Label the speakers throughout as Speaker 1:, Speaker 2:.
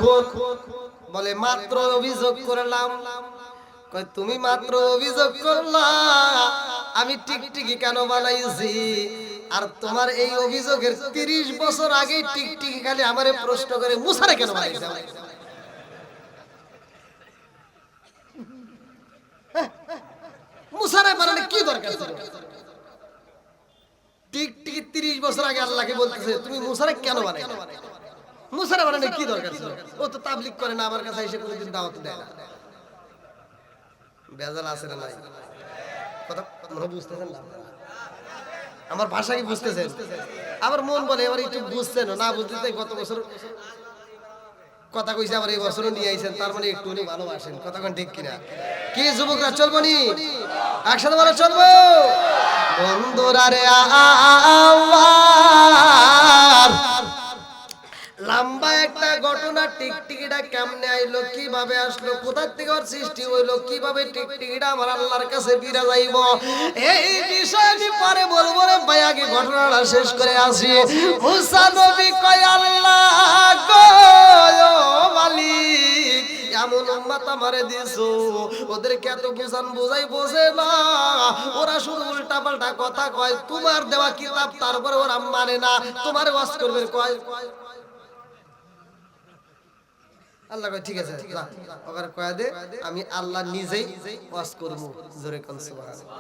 Speaker 1: কখন? বলে মাত্র অভিযোগ করলাম। কয় তুমি মাত্র অভিযোগ করলা, আমি টিকটিকি কেন বানাইছি? আর তোমার এই অভিযোগের 30 বছর আগে টিকটিকি খালি আমারে প্রশ্ন করে মুসারে কেন বানাইছে? মুসারে বানালে কি দরকার ছিল? টিকটিকি 30 বছর আগে আল্লাহকে বলতেছে তুমি মুসারে কেন বানাইলে? মুসারে বানালে কি দরকার ছিল? ও তো তাবলীগ করে না, আমার কাছে এসে কোনোদিন দাওয়াত দেয় না। বেজাল আছে না নাই? কথা মনে বুঝতেছেন না? আমার ভাষা কি বুঝতেছেন? আবার মন বলে এবার একটু বুঝছেন না, বুঝতে গত বছর কথা কইছে, আবার এই বছরও নিয়ে আইছেন, তার মানে একটু উনি ভালোবাসেন। কথা কোন ঠিক কিনা? কি যুবকরা চলবো নি? একসাথে বলে চলবো। বন্ধুরা রে আমার লম্বা একটা ঘটনা, টিকটিকিটা কেমনে আইলো, কিভাবে আসলো, কোথা থেকে ওর সৃষ্টি হইলো, কিভাবে টিকটিকিটা আমার আল্লাহর কাছে ফিরে যাইব, এই বিষয় আমি পরে বলবো রে ভাই, আগে ঘটনাটা শেষ করে আসি। মুসা নবী কয় আল্লাহ গো মালিক, এমন উম্মত আমারে দিছো, ওদেরকে এত বুঝাই বোঝে না, ওরা শুধু উল্টা পাল্টা কথা কয়, তোমার দেওয়া কিতাব তারপরে ওরা মানে না, তোমার ওয়াজ করবে কয়। আল্লাহ কয় ঠিক আছে, যা ওখানে কয়া দে, আমি আল্লাহ নিজেই ওয়াজ করব। জোরে কোন সুবহানাল্লাহ।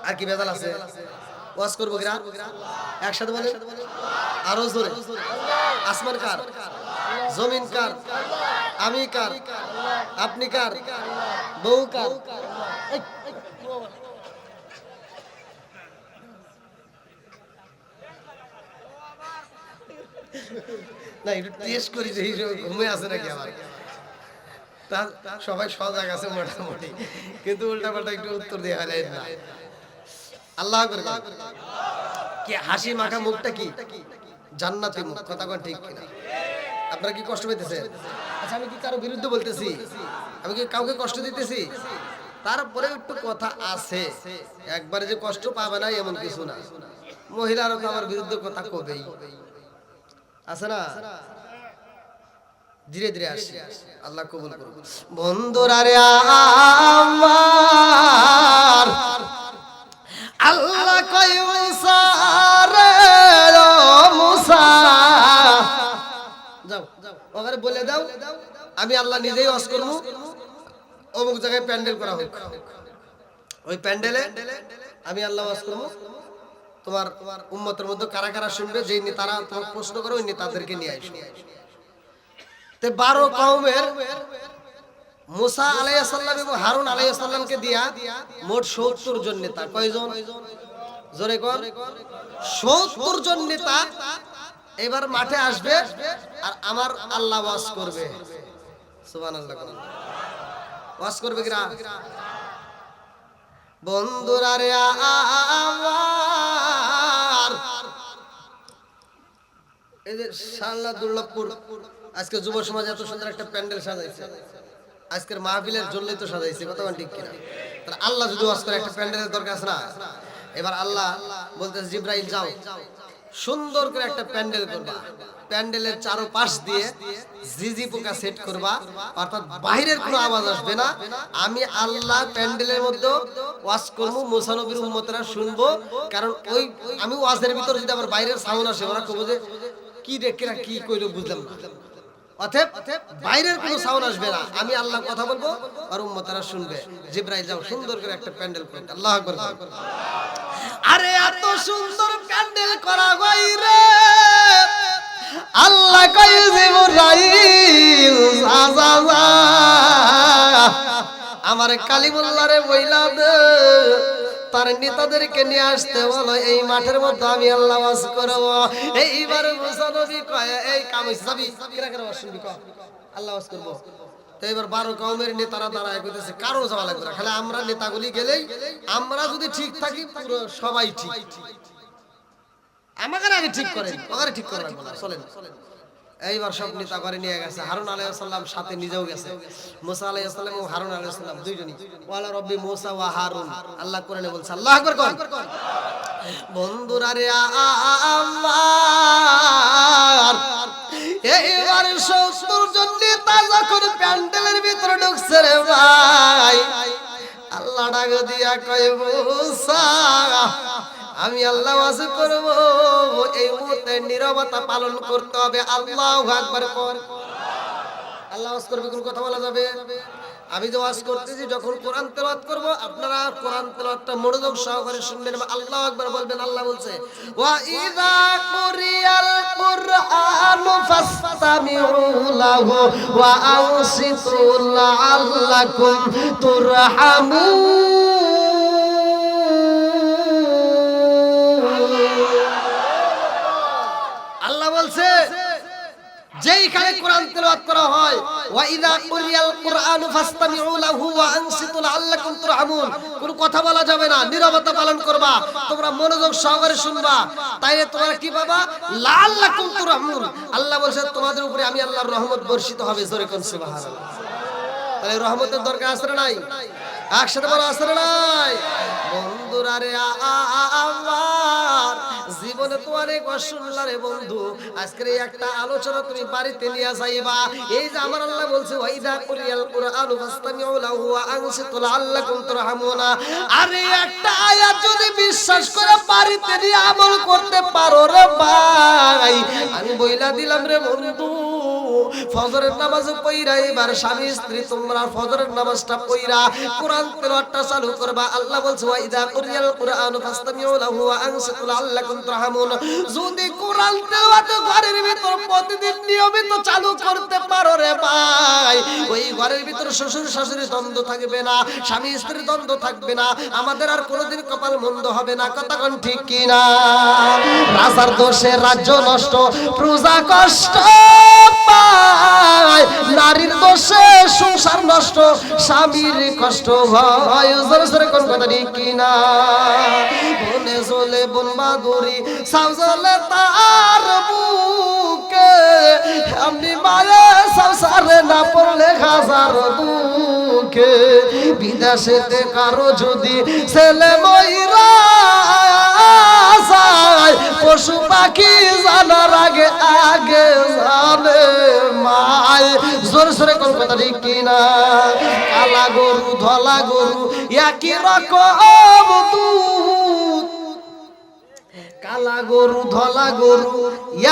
Speaker 1: আর কি বেজাল আছে? ওয়াজ করব কিরা? একসাথে বলে আরো জোরে। আসমান কার? জমিন কার? আমি কার? আপনি কার? বউ কার? না একটু টেস্ট করি যে ঘুমে আছে নাকি আমার। সবাই সজাগ আছে মোটামুটি, কিন্তু উল্টা পাল্টা একটু উত্তর দিয়ে হয় না। আল্লাহ করে কি হাসি মাখা মুখটা কি জান্নাতি মুখ। কথা কোন ঠিক কিনা? আপনারা কি কষ্ট পেতেছেন? আচ্ছা আমি কি কারো বিরুদ্ধে বলতেছি? আমি কি কাউকে কষ্ট দিতেছি? তারপরে একটু কথা আছে, একবারে যে কষ্ট পাবে না এমন কিছু না। মহিলারা তো আমার বিরুদ্ধে কথা কবেই, আছে না? ধীরে ধীরে আসি, আল্লাহ কবুল করুন। বন্ধুরা রে আমার আল্লাহ কয় মুসা রে মুসা, যাও ওখানে বলে দাও আমি আল্লাহ নিজেই ওয়াজ করব, অমুক জায়গায় প্যান্ডেল করা হোক, ওই প্যান্ডেলে আমি আল্লাহ ওয়াজ করব, তোমার উম্মতের মধ্যে কারা কারা শুনবে, যেই নেতারা তোমার প্রশ্ন করে ওই নেতাদেরকে নিয়ে আসো। তে 12 কওমের মুসা আলাইহিস সালাম এবং হারুন আলাইহিস সালামকে দিয়া মোট 70 জন নেতা। কয়জন? জোরে কোন? 70 জন নেতা এবার মাঠে আসবে আর আমার আল্লাহ ওয়াজ করবে। সুবহানাল্লাহ। ওয়াজ করবে কিরা? বন্ধুরা রে আমার এই যে শালা দুর্লভপুর আজকে যুব সমাজ এত সুন্দর একটা প্যান্ডেল সাজাইছে, আজকের মাহফিলের জন্যই তো সাজাইছে। কথা ঠিক কিনা? তাহলে আল্লাহ যদি ওয়াজ করে একটা প্যান্ডেলের দরকার আছে না? এবার আল্লাহ বলতেছে জিবরাইল যাও সুন্দর করে একটা প্যান্ডেল করবা, প্যান্ডেলের চারপাশ দিয়ে জিজি পোকা সেট করবা, অর্থাৎ বাইরের কোনো আওয়াজ আসবে না। আমি আল্লাহ প্যান্ডেলের মধ্যে ওয়াজ করব, মুসা নবীর উম্মতরা শুনবো। কারণ ওই আমি ওয়াজের ভিতরে যদি আবার বাইরের সাউন্ড আসে ওরা কইবো যে কি দেখে কি কইলো বুঝলাম না। অতএব বাইরের কোনো সাউন্ড আসবে না, আমি আল্লাহ কথা বলবো আর উম্মতরা শুনবে। জিবরাইল যাও সুন্দর করে একটা প্যান্ডেল করো। আল্লাহু আকবার। আরে এত সুন্দর প্যান্ডেল করা হয় রে, আল্লাহ কই জিবরাইল যা আমার কালিমুল্লাহরে বইলা দে তার নেতাদেরকে নিয়ে আসতে বলো, এই মাঠের মধ্যে আমি আল্লাহ ওয়াজ করব। এইবার মুসা নবী কয় এই কামিস যাবি কিরা করে ওয়াজ শুনবি, কয় আল্লাহ ওয়াজ করব। তো এবার 12 কওমের নেতারা দাঁড়ায় কইতেছে কারো যাওয়া লাগবে না, খালি আমরা নেতাগুলি গেলেই, আমরা যদি ঠিক থাকি পুরো সবাই ঠিক। আমাকে আগে ঠিক করেন, ওখানে ঠিক করে রাখবো না, চলেন। এইবার সব নেতা করে নিয়ে গেছে, হারুন আলাইহিস সালাম সাথে নিজেও গেছে। মুসা আলাইহিস সালাম এবং হারুন আলাইহিস সালাম দুইজনই। ওয়ালা রব্বি মুসা ওয়া হারুন, আল্লাহ কোরআনে বলছে। আল্লাহু আকবার কোন। বন্ধুরা রে আমার এইবার 70 জন নেতা যখন প্যান্ডেলের ভিতরে ঢুকছে রে ভাই, আল্লাহ ডাক দিয়া কয় মুসা আমি আল্লাহ ওয়াজ করব, এই মুহূর্তে নীরবতা পালন করতে হবে। আল্লাহু আকবার কর। আল্লাহ ওয়াজ করবে, কোন কথা বলা যাবে? আমি যে ওয়াজ করতেছি যখন কোরআন তেলাওয়াত করব আপনারা কোরআন তেলাওয়াতটা মনোযোগ সহকারে শুনবেন। আল্লাহু আকবার বলবেন। আল্লাহ বলছে ওয়া ইযা কুরিয়াল কুরআনু ফাসতামিউ লাহু ওয়া আনসিতু লাআল্লাকুম তুরহামুন। আল্লাহ বলছে যেইখানে কোরআন তেলাওয়াত করা হয়, ওয়া ইযা কুরিয়াল কুরআনু ফাসতামিউ লাহু ওয়া আনসিতু লাআল্লাকুম তুরহামুন, কোন কথা বলা যাবে না, নীরবতা পালন করবা, তোমরা মনোযোগ সহকারে শুনবা, তাইলে তোমরা কি পাবা? লাআল্লাকুম তুরহামুন। আল্লাহ বলেন তোমাদের উপরে আমি আল্লাহর রহমত বর্ষিত হবে। জোরে কোন সুবহানাল্লাহ। তাহলে রহমতের দরকার আছে না নাই? একসাথে বলো আছে না নাই? বন্ধুরা রে আমার জীবনে তো অনেক অশুনলা রে বন্ধু, আজকের এই একটা আলোচনা তুমি বাড়িতে নিয়ে যাইবা। এই যে আমার আল্লাহ বলছে ওয়াইদা কুরিয়াল কুরআনু ফাসতামিউ লাহু ওয়া আনসিতু লাআল্লাকুম তুরহামুনা, আরে একটা আয়াত যদি বিশ্বাস করে বাড়িতে নিয়ে আমল করতে পারো রে ভাই, আমি বইলা দিলাম রে বন্ধু, ফজরের নামাজ পড়া এবার স্বামী স্ত্রী তোমরা ফজরের নামাজটা পড়া কোরআন তেলাওয়াতটা চালু করবা। আল্লাহ বলছে ওয়াইদা কুরিয়াল কুরআনু ফাসতামিউ লাহু ওয়া আনসিতু লাআল্লাকুম তুরহামুন। যদি কোরআন তেলাওয়াত ঘরের ভিতর প্রতিদিন নিয়মিত চালু করতে পারো রে ভাই, ওই ঘরের ভিতর শ্বশুর শাশুড়ির দ্বন্দ্ব থাকবে না, স্বামী স্ত্রীর দ্বন্দ্ব থাকবে না, আমাদের আর কোনোদিন কপাল মন্দ হবে না। কথা কোন ঠিক কি না? রাজার দোষে রাজ্য নষ্ট, প্রজা কষ্ট পায়, নারীর দোষে সংসার নষ্ট, স্বামীর কষ্ট হয়। জোরে জোরে কোন কথা ঠিক কি না? বনে জ্বলে বন বাদুরি সাও জ্বলে তার বুকে, আমি মায়ে সংসারে না পড়লে হাজার দুঃখে, বিদেশেতে কারো যদি ছেলে মইরা যায়, পশু পাখি জানার আগে আগে জানে মায়। জোরে জোরে কোন কথা ঠিক কিনা? কালা গরু ধলা গরু একই রকম দুধ, কালা গরু ধলা গরু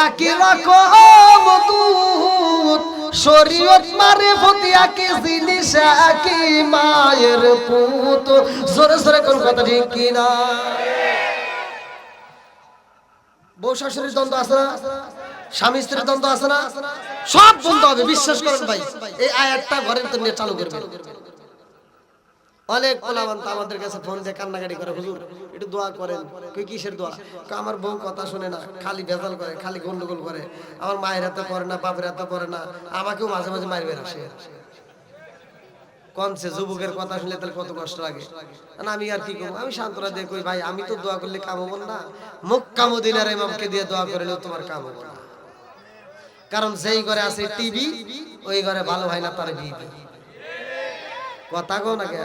Speaker 1: একই রকম দুধ, শরীয়ত মারিফত একই জিনিস একই মায়ের পুত। জোরে জোরে কোন কথা ঠিক কিনা? বউ শাশুড়ির দ্বন্দ্ব আছে না? স্বামী স্ত্রীর দ্বন্দ্ব আছে না? সব বন্ধ হবে, বিশ্বাস করেন ভাই। এই আয়াতটা ঘরের ভিতর নিয়ে চালু করবেন। অনেক পোলাপান তো আমাদের কাছে ফোন দিয়ে কান্নাকাটি করে, হুজুর একটু দোয়া করেন। কই কিসের দোয়া? আমার বউ কথা শুনে না, খালি ভেজাল করে, খালি গন্ডগোল করে, আমার মায়ের হাতে পড়ে না, বাপের হাতে পড়ে না, আমাকেও মাঝে মাঝে মারবে আসে। কনসে যুবকের কথা শুনলে তাহলে কত কষ্ট লাগে না? আমি আর কি করবো? আমি সান্ত্বনা দিয়ে কই ভাই আমি তো দোয়া করলে কাম হবো না, মক্কা মদিনার ইমামকে দিয়ে দোয়া করলেও তোমার কাম হবো না। কারণ যেই ঘরে আছে টিভি, ওই ঘরে ভালো হয় না তার বিবি। কথা কও না কে?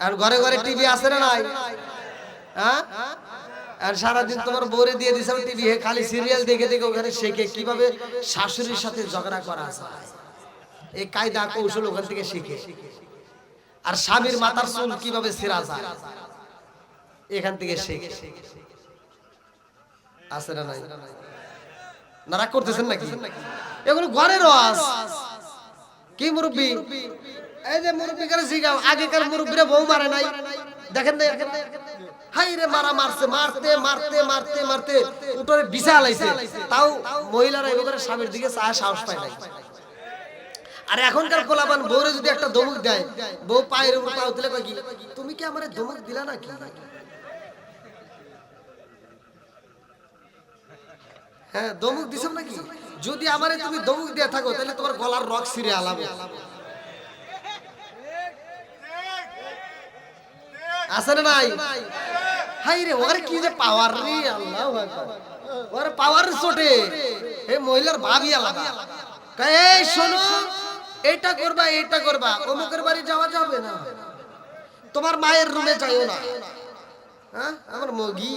Speaker 1: আর ঘরে ঘরে টিভি আছে না নাই? হ্যাঁ, আর সারাদিন তোমার বউরে দিয়ে দিছে টিভি, খালি সিরিয়াল দেখে দেখে ওখানে শেখে কিভাবে শাশুড়ির সাথে ঝগড়া করা যায়। এই কায়দা কৌশল ওখান থেকে শিখে। আর স্বামীর মাথার চুল কিভাবে ছেঁড়া যায় এখান থেকে শিখে। আছে না নাই? নারা করতেছেন নাকি? এগুলো ঘরের ওয়াজ। কি মুরব্বি? এই যে মুরব্বি করে জিগাও, আগেকার মুরব্বিরা বউ মারে নাই, দেখেন না? হাই রে মারা মারছে, মারতে মারতে মারতে মারতে উঠরে বিছা লাইছে, তাও মহিলারা এবারে স্বামীর দিকে চায় সাহস পায় নাই। আর এখনকার পোলাপান বউরে যদি একটা ধমক দেয়, বউ পায়ের উপর পা তুলে কয় কি, তুমি কি আমারে ধমক দিলা নাকি? হ্যাঁ, ধমক দিছো নাকি? যদি আমারে তুমি ধমক দিয়ে থাকো তাহলে তোমার গলার রক ছিঁড়ে আলাবো। আছে না নাই? হাই রে ওরে কি যে পাওয়ার রে, আল্লাহু আকবার। ওরে পাওয়ার চোটে এই মহিলার ভাবই আলাদা। এই শোনো, এটা করবা এটা করবা, অমুকের বাড়ি যাওয়া যাবে না, তোমার মায়ের রুমে যাইও না। হ্যাঁ, আমার মগি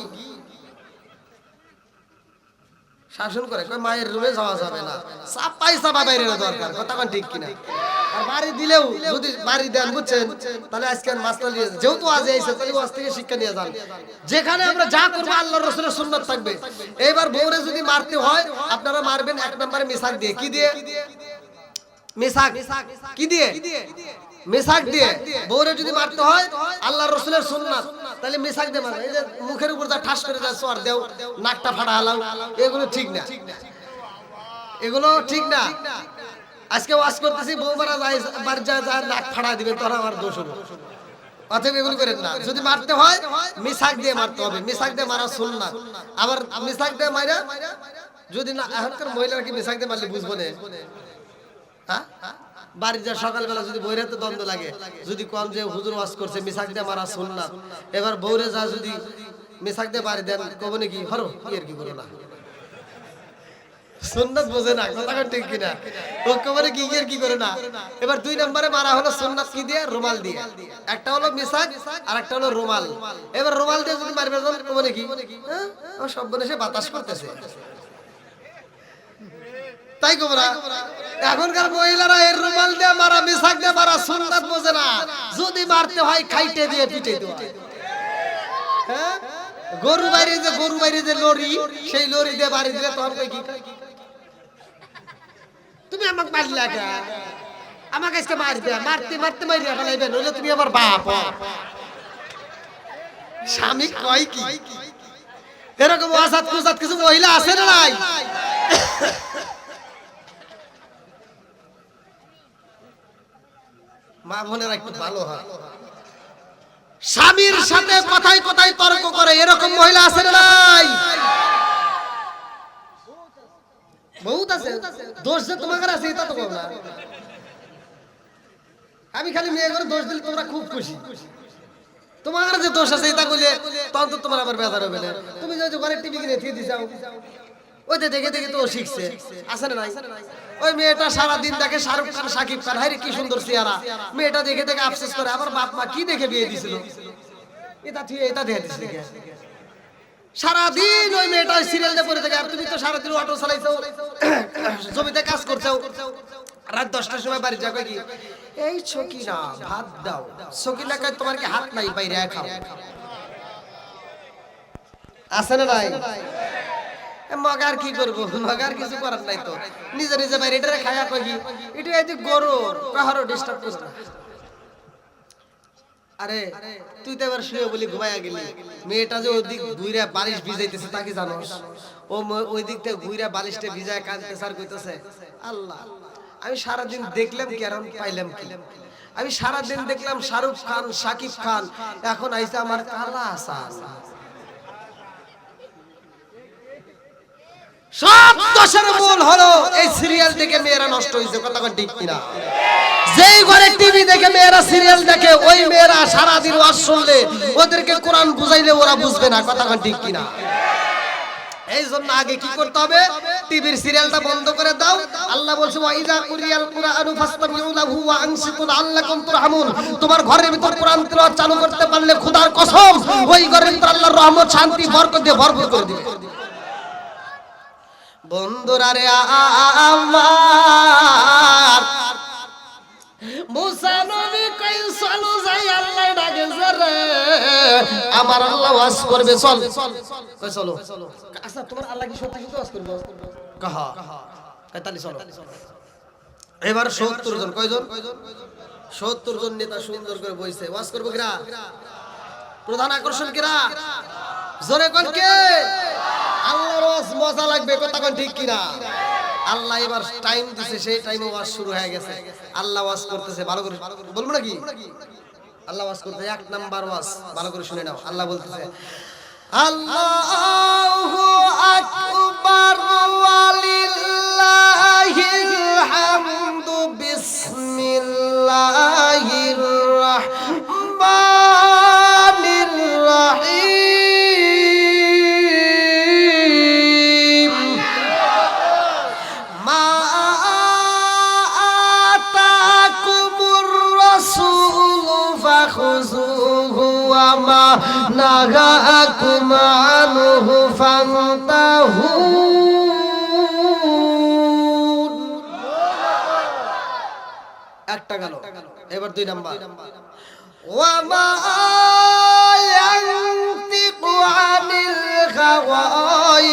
Speaker 1: শাসন করে, কয় মায়ের রুমে যাওয়া যাবে না, চাপাই চাপা বাইরে দরকার, কথা কোন ঠিক কিনা? আর বাড়ি দিলেও যদি বাড়ি দেন, বুঝছেন, তাহলে আজকে মাসলা নিয়ে যেহেতু আজ আইছে, তাহলে ওয়াজ থেকে শিক্ষা নিয়ে যান। যেখানে আমরা যা করবো আল্লাহর রাসূলের সুন্নাত থাকবে। এইবার বউরে যদি মারতে হয়, আপনারা মারবেন এক নম্বরে মিসাক দিয়ে। কি দিয়ে? মিসাক। কি দিয়ে? মিসাক দিয়ে। বউরে যদি মারতে হয় আল্লাহর রাসূলের সুন্নাত, তাহলে মিসাক দিয়ে মারবে। এই যে মুখের উপর যা ঠাস করে যা সর দেও, নাকটা ফাটা হালাও, এগুলো ঠিক না, এগুলো ঠিক না। আজকে ওয়াজ করতেছি, বউ মারা যায়, বাড়ি যা যা নাক ফাড়া দিবেন, তখন আমার দোষ হবে। অতএব এগুলো করেন না। যদি মারতে হয় মিসাক দিয়ে মারতে হবে, মিসাক দিয়ে মারা সুন্নাত। আবার মিসাক দিয়ে মাইরা যদি না, এখনকার মহিলারা কি মিসাক দিয়ে মারলে বুঝবো না? হ্যাঁ, বাড়ির যা সকালবেলা যদি বউরে তো দ্বন্দ্ব লাগে, যদি কম যে হুজুর ওয়াজ করছে মিসাক দিয়ে মারা সুন্নাত, এবার বউরে যা যদি মিসাক দিয়ে বাড়ি দেন, কব নাকি হরো কি আর কি করো না, সুন্নাত বোঝে না, কথা ঠিক কিনা? ও কবরে কি আর কি করে না। এবার দুই নম্বরে মারা হলো সুন্নাত কি দিয়ে? রুমাল দিয়ে। একটা হলো মিসাক আর একটা হলো রুমাল। এবার রুমাল দিয়ে যদি মারবে, কবরে কি হ্যাঁ ও সব বনেছে বাতাস করতেছে, তাই কবরা। এখনকার মহিলারা এর রুমাল দিয়ে মারা, মিসাক দিয়ে মারা সুন্নাত বোঝে না। যদি মারতে হয় খাইটে দিয়ে পিটে দেওয়া। হ্যাঁ, গরু বাইরে যে লরি, সেই লরি দিয়ে বাড়ি দিলে তখন কই কি, তুমি আমাকে মারলা কেন? আমাকে আজকে মারবে, মারতে মারতে মারিয়া ফেলাইবে, নইলে তুমি আমার বাপ। স্বামী কয় কি? এরকম আসাদ কুসাদ কিছু মহিলা আছে না নাই? মা বোনেরা একটু ভালো হয়, স্বামীর সাথে কথায় কথায় তর্ক করে, এরকম মহিলা আছে না নাই? বহুত আছে। দোষ যে তোমার আছে এটা তো বল না। আমি খালি মেয়ে করে দোষ দিলে তোমরা খুব খুশি। তোমার যে দোষ আছে এটা কইলে তখন তো তোমার আবার বেজার হবে না। তুমি যদি ঘরে টিভি কিনে দিয়ে দিছাও, ওইটা দেখে দেখে তো শিখছে, আছে না নাই? ওই মেয়েটা সারা দিন দেখে শাহরুখ খান, শাকিব খান, হায় রে কি সুন্দর চেহারা, মেয়েটা দেখে দেখে আফসোস করে, আবার বাপ মা কি দেখে বিয়ে দিছিল, এটা তুই এটা দেখে দিছিস। সারাদিন ওই মেয়েটা সিরিয়াল দিয়ে পড়ে থাকে, আর তুমি তো সারাদিন অটো চালাইছো, জমিতে কাজ করছো, রাত 10টার সময় বাড়ি যাবে কি, এই সকিনা ভাত দাও, সকিনা কয় তোমার কি হাত নাই, বাইরে খাও, আছে না নাই? মগার কি করবো, মগার কিছু করার নাই তো, নিজে নিজে বাইরে এটা খায়া কই কি, এটা এই যে গরু কাহারও ডিস্টার্ব করছ না। আরে তুই তো এবার শুয়ে বলি ঘুমাইয়া গেলি, মেয়েটা যে ওই দিক ঘুইরা বালিশ ভিজাইতেছে তা কি জানোস? ও ওই দিক থেকে ঘুইরা বালিশটা ভিজায় কাঁদতেছে আর কইতেছে, আল্লাহ আমি সারাদিন দেখলাম কি আর পাইলাম কি? আমি সারাদিন দেখলাম শাহরুখ খান, শাকিব খান, এখন আইসা আমার কালা আসান। সব দোষের মূল হলো এই সিরিয়াল দেখে মেয়েরা নষ্ট হয়েছে, কথা কোন ঠিক কিনা? যেই ঘরে টিভি দেখে মেয়েরা সিরিয়াল দেখে, ওই মেয়েরা সারাদিন ওয়াজ শুনলে, ওদেরকে কোরআন বুঝাইলে ওরা বুঝবে না, কথা কোন ঠিক কিনা? এই জন্য আগে কি করতে হবে? টিভির সিরিয়ালটা বন্ধ করে দাও। আল্লাহ বলছে ওয়াইজা কুরিয়াল কুরআনু ফাসতামিউ লাহু ওয়া আনসিতু লাআল্লাকুম তুরহামুন। তোমার ঘরের ভিতর কোরআন তেলাওয়াত চালু করতে পারলে খোদার কসম ওই ঘরের ভিতর আল্লাহর রহমত, শান্তি, বরকত দিয়ে ভরপুর করে দিবে। বন্ধুরা রে আমার, মুসা নবী কই চলো যাই, আল্লাহ ডাকেছে রে, আমার আল্লাহ ওয়াজ করবে, চল কই চলো। আচ্ছা তোমার আল্লাহ কি সত্যি সত্যি ওয়াজ করবে? কাহা কই তালি চলো। এবার 70 জন, কয়জন? 70 জন নেতা সুন্দর করে বইছে, ওয়াজ করবে কিরা? প্রধান আকর্ষণ কিরা? জোরে কোন কে? আল্লাহর ওয়াজ মজা লাগবে, কথা কোন ঠিক কিনা? আল্লাহ এবার টাইম দিছে, সেই টাইমে ওয়াজ শুরু হয়ে গেছে। আল্লাহ ওয়াজ করতেছে, ভালো করে বলবো নাকি? আল্লাহ ওয়াজ করতে, এক নাম্বার ওয়াজ, ভালো করে শুনে নাও। আল্লাহ বলতেছে, আল্লাহু আকবার ওয়ালিল্লাহিল হামদু বিসমিল্লাহির রাহমানির রাহিম। মা আতাকুমুর রাসূলু ফাখুযুহু ওয়া মা নাহাকুম আনহু ফান্তাহু। একটা গেল, এবার 2 নাম্বার। ওয়া মা ইয়ানতিকু আনিল হাওয়া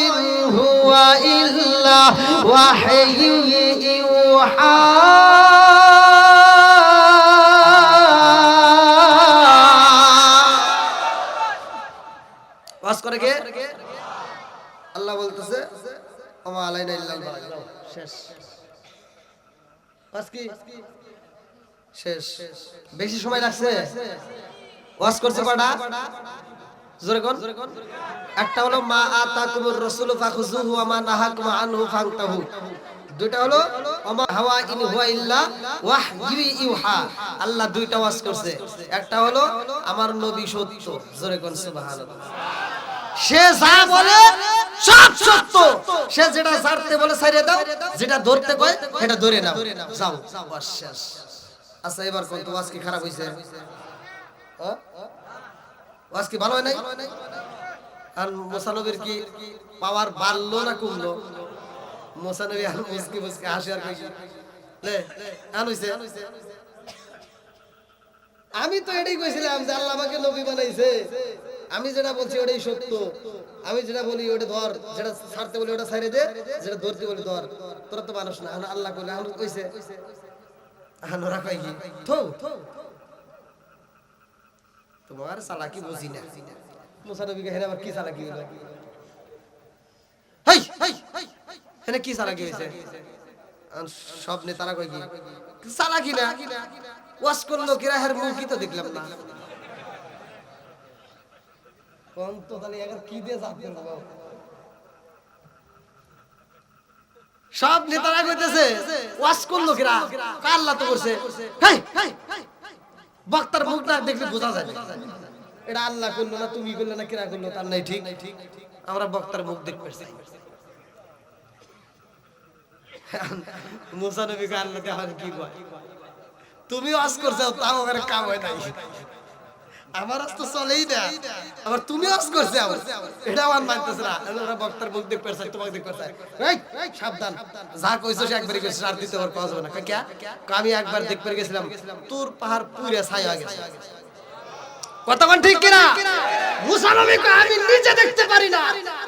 Speaker 1: ইন হুয়া ইল্লা ওয়াহয়ুন ইউহা। ওয়াজ করে কে? আল্লাহ বলতেছে ওমা আলাইনা ইল্লাল বালাগ। শেষ। ওয়াজ কি শেষ? বেশি সময় লাগছে? ওয়াজ করছে কয়টা? জোরে কোন? একটা হলো মা আতাকুমুর রাসূলু ফাখুযুহু ওয়া মা নাহাকুম আনহু ফান্তাহু। দুইটা হলো ওমা হাওয়া ইন হুয়া ইল্লা ওয়াহয়ু ইউহা। আল্লাহ দুইটা ওয়াজ করছে। একটা হলো আমার নবী সত্য। জোরে কোন সুবহানাল্লাহ। সে যা বলে সব সত্য। সে যেটা ছাড়তে বলে ছাইরে দাও, যেটা ধরতে কয় সেটা ধরে নাও, যাও বাস শেষ। আচ্ছা এবার কোন তো ওয়াজ কি খারাপ হইছে? ওয়াজ কি ভালো হয় নাই? আর মুসা নবীর কি পাওয়ার বাড়লো না কমলো? মুসা নবী আর মুসকি মুসকি হাসি আর কইছে লে আন হইছে। আমি তো এটাই কইছিলাম যে আল্লাহ আমাকে নবী বানাইছে, আমি যেটা বলছি ওটাই সত্য, আমি যেটা বলি ওটা ধর, যেটা ছাড়তে বলি ওটা ছাইরে দে, যেটা ধরতে বলি ধর। তোরা তো মানুষ না, আল্লাহ কইলে আন কইছে আনোরা কই কি থো তোমার চালাকি বুঝি না। মুসা নবীকে হেরে আবার কি চালাকি হলো? হেই হেনে কি চালাকি হইছে? সব নেতারা কই কি চালাকি না? ওয়াজ করলো কিরা হের মুখ কি তো দেখলাম না। কোন তো তাহলে এর কি দিয়ে যাবে বাবা? সব নেতারা কইতেছে ওয়াজ করলো কিরা? আল্লাহ তো করছে। হেই বক্তার মুখ না দেখলে বোঝা যায় এটা আল্লাহ করলো না তুমি করলে না কিরা করলো তার নাই ঠিক। আমরা বক্তার মুখ দেখতে পারছি। মুসা নবীকে আল্লাহকে আমার কি কয়? তুমি ওয়াজ করছো তাও আমার কাম হয় নাই, আমার আজ তো চলেই না, আবার তুমি ওয়াজ করছো এটা আমার মানতেছ না। আমরা বক্তার মুখ দেখতে পারছি, তোমাকে দেখতে পারছি। এই সাবধান, যা কইছো সে একবারই কইছিস, আর দ্বিতীয়বার পাওয়া যাবে না। কে? আমি একবার দেখতে গেছিলাম তোর পাহাড় পুরে ছাই হয়ে গেছে। কথা কোন ঠিক কিনা? মুসা নবী কয় আমি নিজে দেখতে পারি না,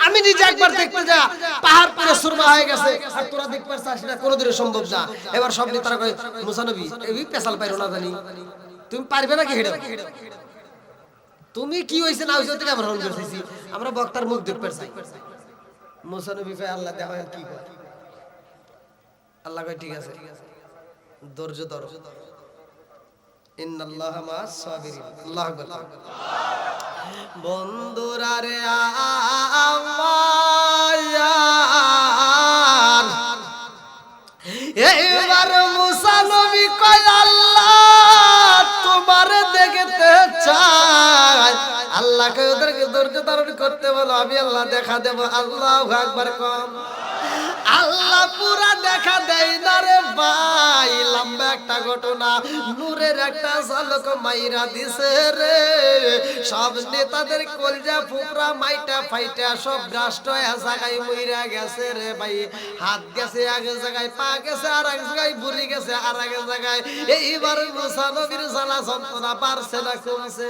Speaker 1: আমি নিজে একবার দেখতে যা পাহাড় পুরো সুরমা হয়ে গেছে, আর তোরা দেখতে পারছিস সেটা কোনোদিনও সম্ভব না। এবার সব নেতারা কয় মুসা নবী এই পেছাল পাইরো না জানি, তুমি পারবে নাকি হেডে? তুমি কি হইছে না হইছে থেকে আমরা হল করতেছি, আমরা বক্তার মুখ দেখতে পারছি। মুসা নবী কয় আল্লাহ দেখেন কি কয়। আল্লাহ কয় ঠিক আছে, ধৈর্য ধরো, ইন্নাল্লাহা মা'আস সাবিরিন। আল্লাহু আকবার। বন্ধুরা রে আমার, এইবার মুসা নবী কয় আল্লাহ তোমার দেখতে চাই। আল্লাহকে ওদেরকে ধৈর্য ধারণ করতে বলো, আমি আল্লাহ দেখা দেব। আল্লাহু আকবার কম। আল্লাহ পুরা দেখা দেয় না রে ভাই। লম্বা একটা ঘটনা, নূরের একটা ঝলক মাইরা দিছে রে। সব নেতাদের কলজা ফুকরা মাইটা ফাইটা সব রাষ্ট্র এক জায়গায় মইরা গেছে রে ভাই। হাত গেছে এক জায়গায়, পা গেছে আর এক জায়গায়, বুড়ি গেছে আর এক জায়গায়। এইবার মুসা নবীর জ্বালা যন্ত্রণা বাড়ছে না কমছে?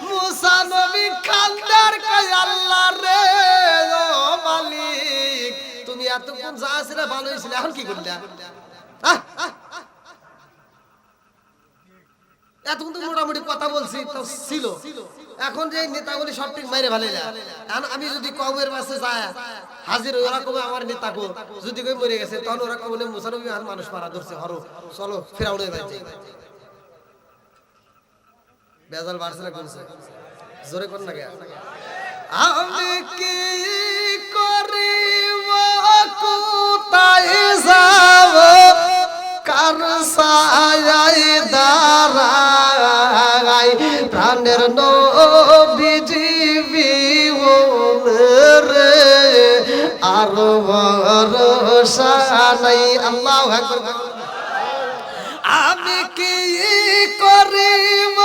Speaker 1: মুসা নবী কান্দার কয় আল্লাহ রে ও মালিক, তুমি এতক্ষণ যা ছিল ভালো হয়েছিল, এখন কি করলে? এতক্ষণ তো মোটামুটি কথা বলছি তো ছিল, এখন যে নেতাগুলি সব ঠিক মাইরে ভালো না। আমি যদি কমের বাসে যায় হাজির ওরা কমে আমার নেতা কো যদি কই মরে গেছে, তখন ওরা কমে মুসা নবী আর মানুষ মারা ধরছে, হরো চলো ফেরাউনের বাড়ি। বেজাল বাড়ছে না কমছে? জোরে কোন না গে? আমি কি করিব কোথায় যাব, কার ছায়ায় দাঁড়াই, প্রাণের নবীজি রে আর ভরসা নাই। আল্লাহু আকবার। আমি কি করিব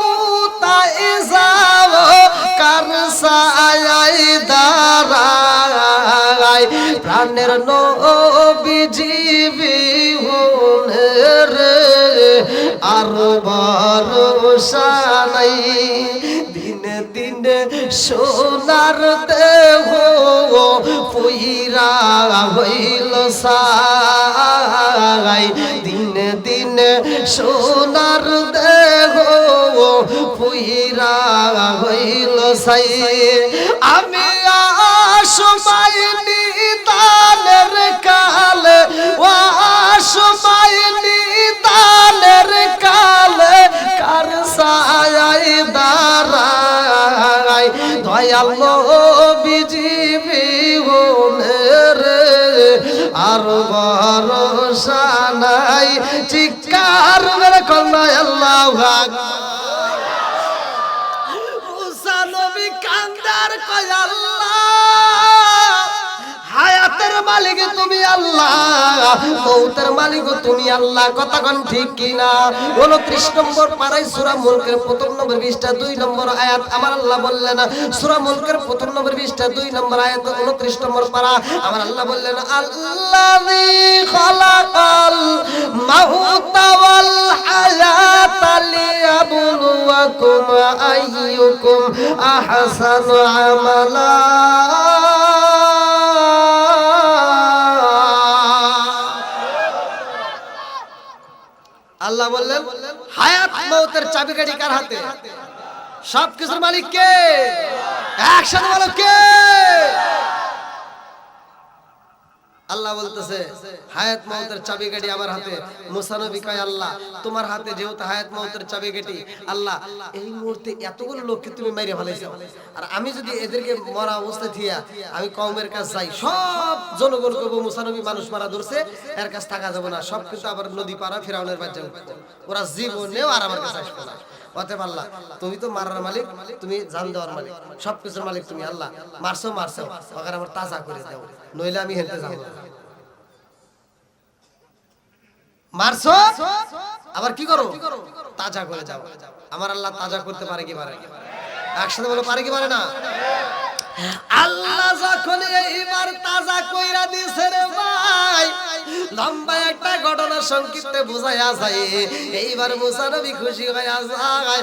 Speaker 1: কোথায় যাব, কার ছায়ায় দাঁড়াই, প্রাণের নবীজি রে আর ভরসা নাই, দিনে দিনে সোনার দেহ পুইরা হইল ছাই, দিনে দিনে সোনার দেহ পুইরা হইল ছাই। আমি আসময় নিদানের কালে, আসময় নিদানের কালে কার ছায়ায় দাঁড়াই, দয়াল নবীজি হলে রে আর ভরসা নাই। চিৎকার মেরে কন্যা আল্লাহু আকবার। মুসা নবী কান্দার কয় আল্লাহ, হায়াতের মালিক তুমি আল্লাহ, মৌতের মালিক তুমি আল্লাহ, কথা কোন ঠিক কিনা? 29 নম্বর পারায় সূরা মুলকের প্রথম নম্বর 20টা 2 নম্বর আয়াত আমার আল্লাহ বললেন, সূরা মুলকের প্রথম নম্বর 20টা 2 নম্বর আয়াত 29 নম্বর পারা আমার আল্লাহ বললেন, আল্লাযী খালাকাল মাউতা ওয়াল হায়াতা লিয়াবলুয়াকুম আইয়ুকুম আহসানু আমালা। আল্লাহ বললেন হায়াত মওতের চাবিকাঠি কার হাতে? সবকিছুর মালিক কে? একসাথে বলো কে? আল্লাহ বলতেছে হায়াত মওতের চাবিকাঠি আমার হাতে। মুসা নবী কয় আল্লাহ তোমার হাতে যেহেতু হায়াত মওতের চাবিকাঠি, আল্লাহ এই মুহূর্তে এতগুলো লোককে তুমি মেরে ফেলাইছো, আর আমি যদি এদেরকে মরা অবস্থায় থিয়া আমি কওমের কাছে যাই, সব জনগণ কইবো মুসা নবী মানুষ মারা ধরছে, এর কাছে থাকা যাবে না, সব কিছু আবার নদী পারা ফিরাউনের বাচ্চা, ওরা জীবনেও আর আমার কাছে আসবে না। অতএব আল্লাহ তুমি তো মারার মালিক, তুমি জান দেওয়ার মালিক, সবকিছুর মালিক তুমি আল্লাহ। মারছো মারছো, ওখানে আমার তাজা করে দাও, নইলে আমি হেঁটে যাবো। মারছো আবার কি করো? তাজা করে যাও। আমার আল্লাহ তাজা করতে পারে কি পারে? একসাথে বলো পারে কি পারে না? আল্লাহ যখন এইবার তাজা কইরা দিছে রে ভাই, লম্বা একটা ঘটনা সংক্ষিপ্তে বোঝায়া যায়। এইবার মুসা নবী খুশি হয়ে যায়,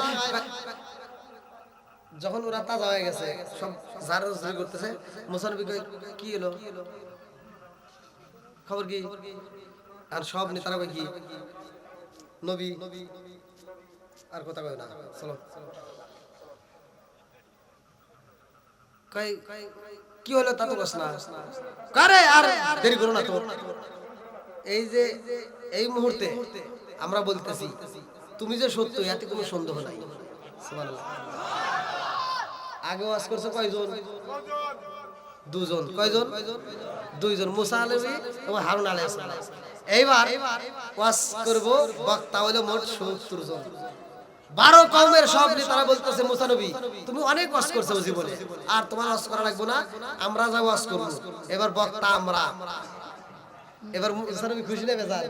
Speaker 1: যখন ওরা তাজা হয়ে গেছে সব জারজরি করতেছে, মুসা নবী কয় কি হলো, খবর কি? আর সব নেতারা কয় কি নবী, আর কথা কয় না, চলো কয় কি হলো তা তো কস না, কারে আর দেরি করো না তো। এই যে এই মুহূর্তে আমরা বলতেছি তুমি যে সত্য, এতে কোনো সন্দেহ নাই। সুবহানাল্লাহ। আগে ওয়াজ করছে কয়জন? দুজন। কয়জন? দুইজন, মুসা আলাইহি এবং হারুন আলাইহিস সালাম। এইবার ওয়াজ করব বক্তা হলো মোট 70 জন। 12 কওমের সব নেতারা বলতেছে মুসা নবী তুমি অনেক ওয়াজ করছো জীবনে, আর তোমার ওয়াজ করা লাগবে না, আমরা যা ওয়াজ করব। এবার বক্তা আমরা। এবার মুসা নবী খুশি না বেজার?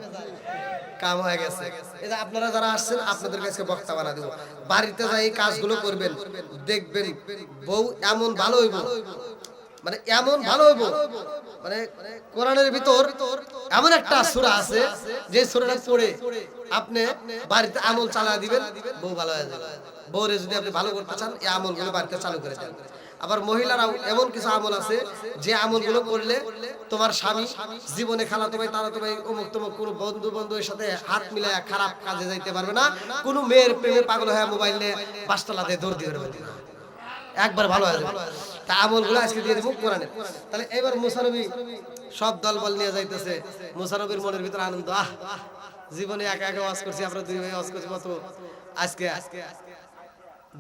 Speaker 1: কাম হয়ে গেছে। এই যে আপনারা যারা আসছেন আপনাদের কাছে বক্তা বানা দেব, বাড়িতে যাই এই কাজগুলো করবেন, দেখবেন বউ এমন ভালো হইব, মানে এমন ভালো হইব, মানে কোরআনের ভিতর এমন একটা সূরা আছে যে সূরাটা পড়ে আপনি বাড়িতে আমল চালিয়ে দিবেন, বউ ভালো হয়ে যাবে। বউরে যদি আপনি ভালো করতে চান এই আমলগুলো বাড়িতে চালু করে দেন। আবার মহিলারাও এমন কিছু আমল আছে যে আমলগুলো করলে তোমার স্বামী জীবনে খালাতো ভাই তারাতো ভাই অমুক তমুক কোনো বন্ধু বন্ধুর সাথে হাত মিলায় খারাপ কাজে যাইতে পারবে না, কোনো মেয়ের প্রেমে পাগল হয়ে মোবাইল নিয়ে 5 তলাতে দৌড় দিয়ে বেরোবে না, একবার ভালো হয়ে যাবে। তা আমলগুলো আজকে দিয়ে দেব কোরআনে। তাহলে এবার মুসা নবী সব দলবল নিয়ে যাইতেছে, মুসা নবীর মনের ভিতরে আনন্দ, আহ জীবনে একা একা ওয়াজ করছি, আমরা দুই ভাই ওয়াজ করছি, কত আজকে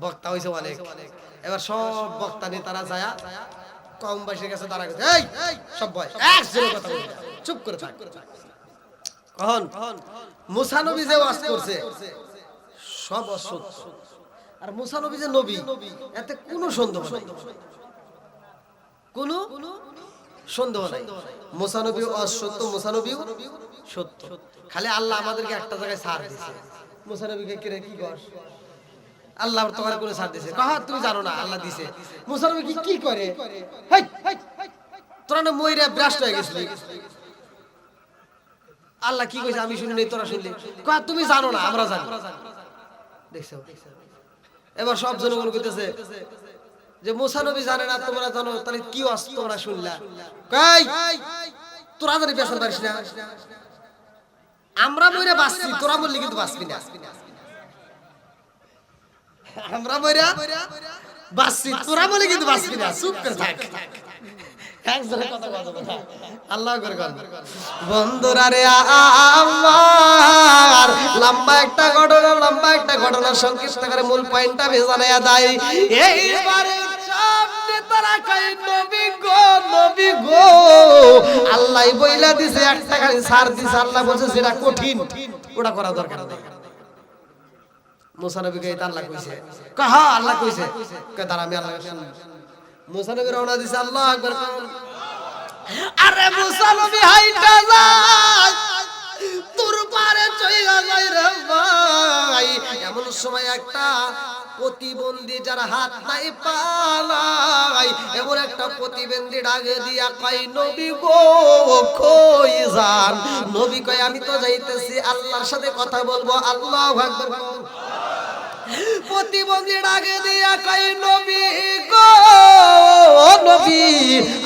Speaker 1: বক্তা হইছে অনেক। এবার সব বক্তা নিয়ে তারা যায় কমবাসীর কাছে দাঁড়া গেছে, এই সব বয় একজনের কথা বলবে, চুপ করে থাক। কখন মুসা নবী যে ওয়াজ করছে সব অসত্য, আর মুসা নবী যে নবী এতে কোনো সন্দেহ নাই, কোনো সন্দেহ নাই। মুসা নবী অসত্য, মুসা নবীও সত্য। খালি আল্লাহ আমাদেরকে একটা জায়গায় ছাড় দিয়েছে, মুসা নবীকে কিরে কি কর, আল্লাহ তোমার কোন ছাড় দিয়েছে, কহ তুমি জানো না আল্লাহ দিয়েছে। মুসা নবী কি করে, তোরা না মইরা ভ্রষ্ট হয়ে গেছিলি, আল্লাহ কি কইছে আমি শুনি নাই তোরা শুনলি কয় তুমি জানো না আমরা জানি দেখছো এবার সব জনগণ কইতেছে যে মুসা নবী জানে না তোমরা জানো তাহলে কি ওয়াজ তোমরা শুনলা কই তোরা জানি পেছন পারিস না আমরা মইরা বাঁচছি তোরা মরলি কিন্তু বাঁচবি না আমরা মইরা বাঁচছি তোরা মরলি কিন্তু বাঁচবি না চুপ করে থাক বন্ধুরা রে আমার লম্বা একটা ঘটনা সংক্ষিপ্ত করে মূল পয়েন্টটা ভেজানায়া দেয় এইবারে নবী গো আল্লাহ বইলা দিছে একটা খালি ছাড় দিছে আল্লাহ বলছে যেটা কঠিন ওটা করা দরকার নেই মুসা নবীকে আল্লাহ কইছে হ্যাঁ আল্লাহ কইছে দাঁড়া আমি আল্লাহ মুসা নবী রওনা দিছে আল্লাহু আকবার আরে মুসা নবী হাইটা যায় তোর পারে চইলা যায় রে ভাই এমন সময় একটা প্রতিবন্ধী যার হাত নাই পা নাই এমন একটা প্রতিবন্ধী ডাকে দিয়া কই নবী গো কই যান নবী কই আমি তো যাইতেছি আল্লাহর সাথে কথা বলবো আল্লাহু আকবার প্রতিবন্ধী ডাকে দিয়া কই নবী গো নবী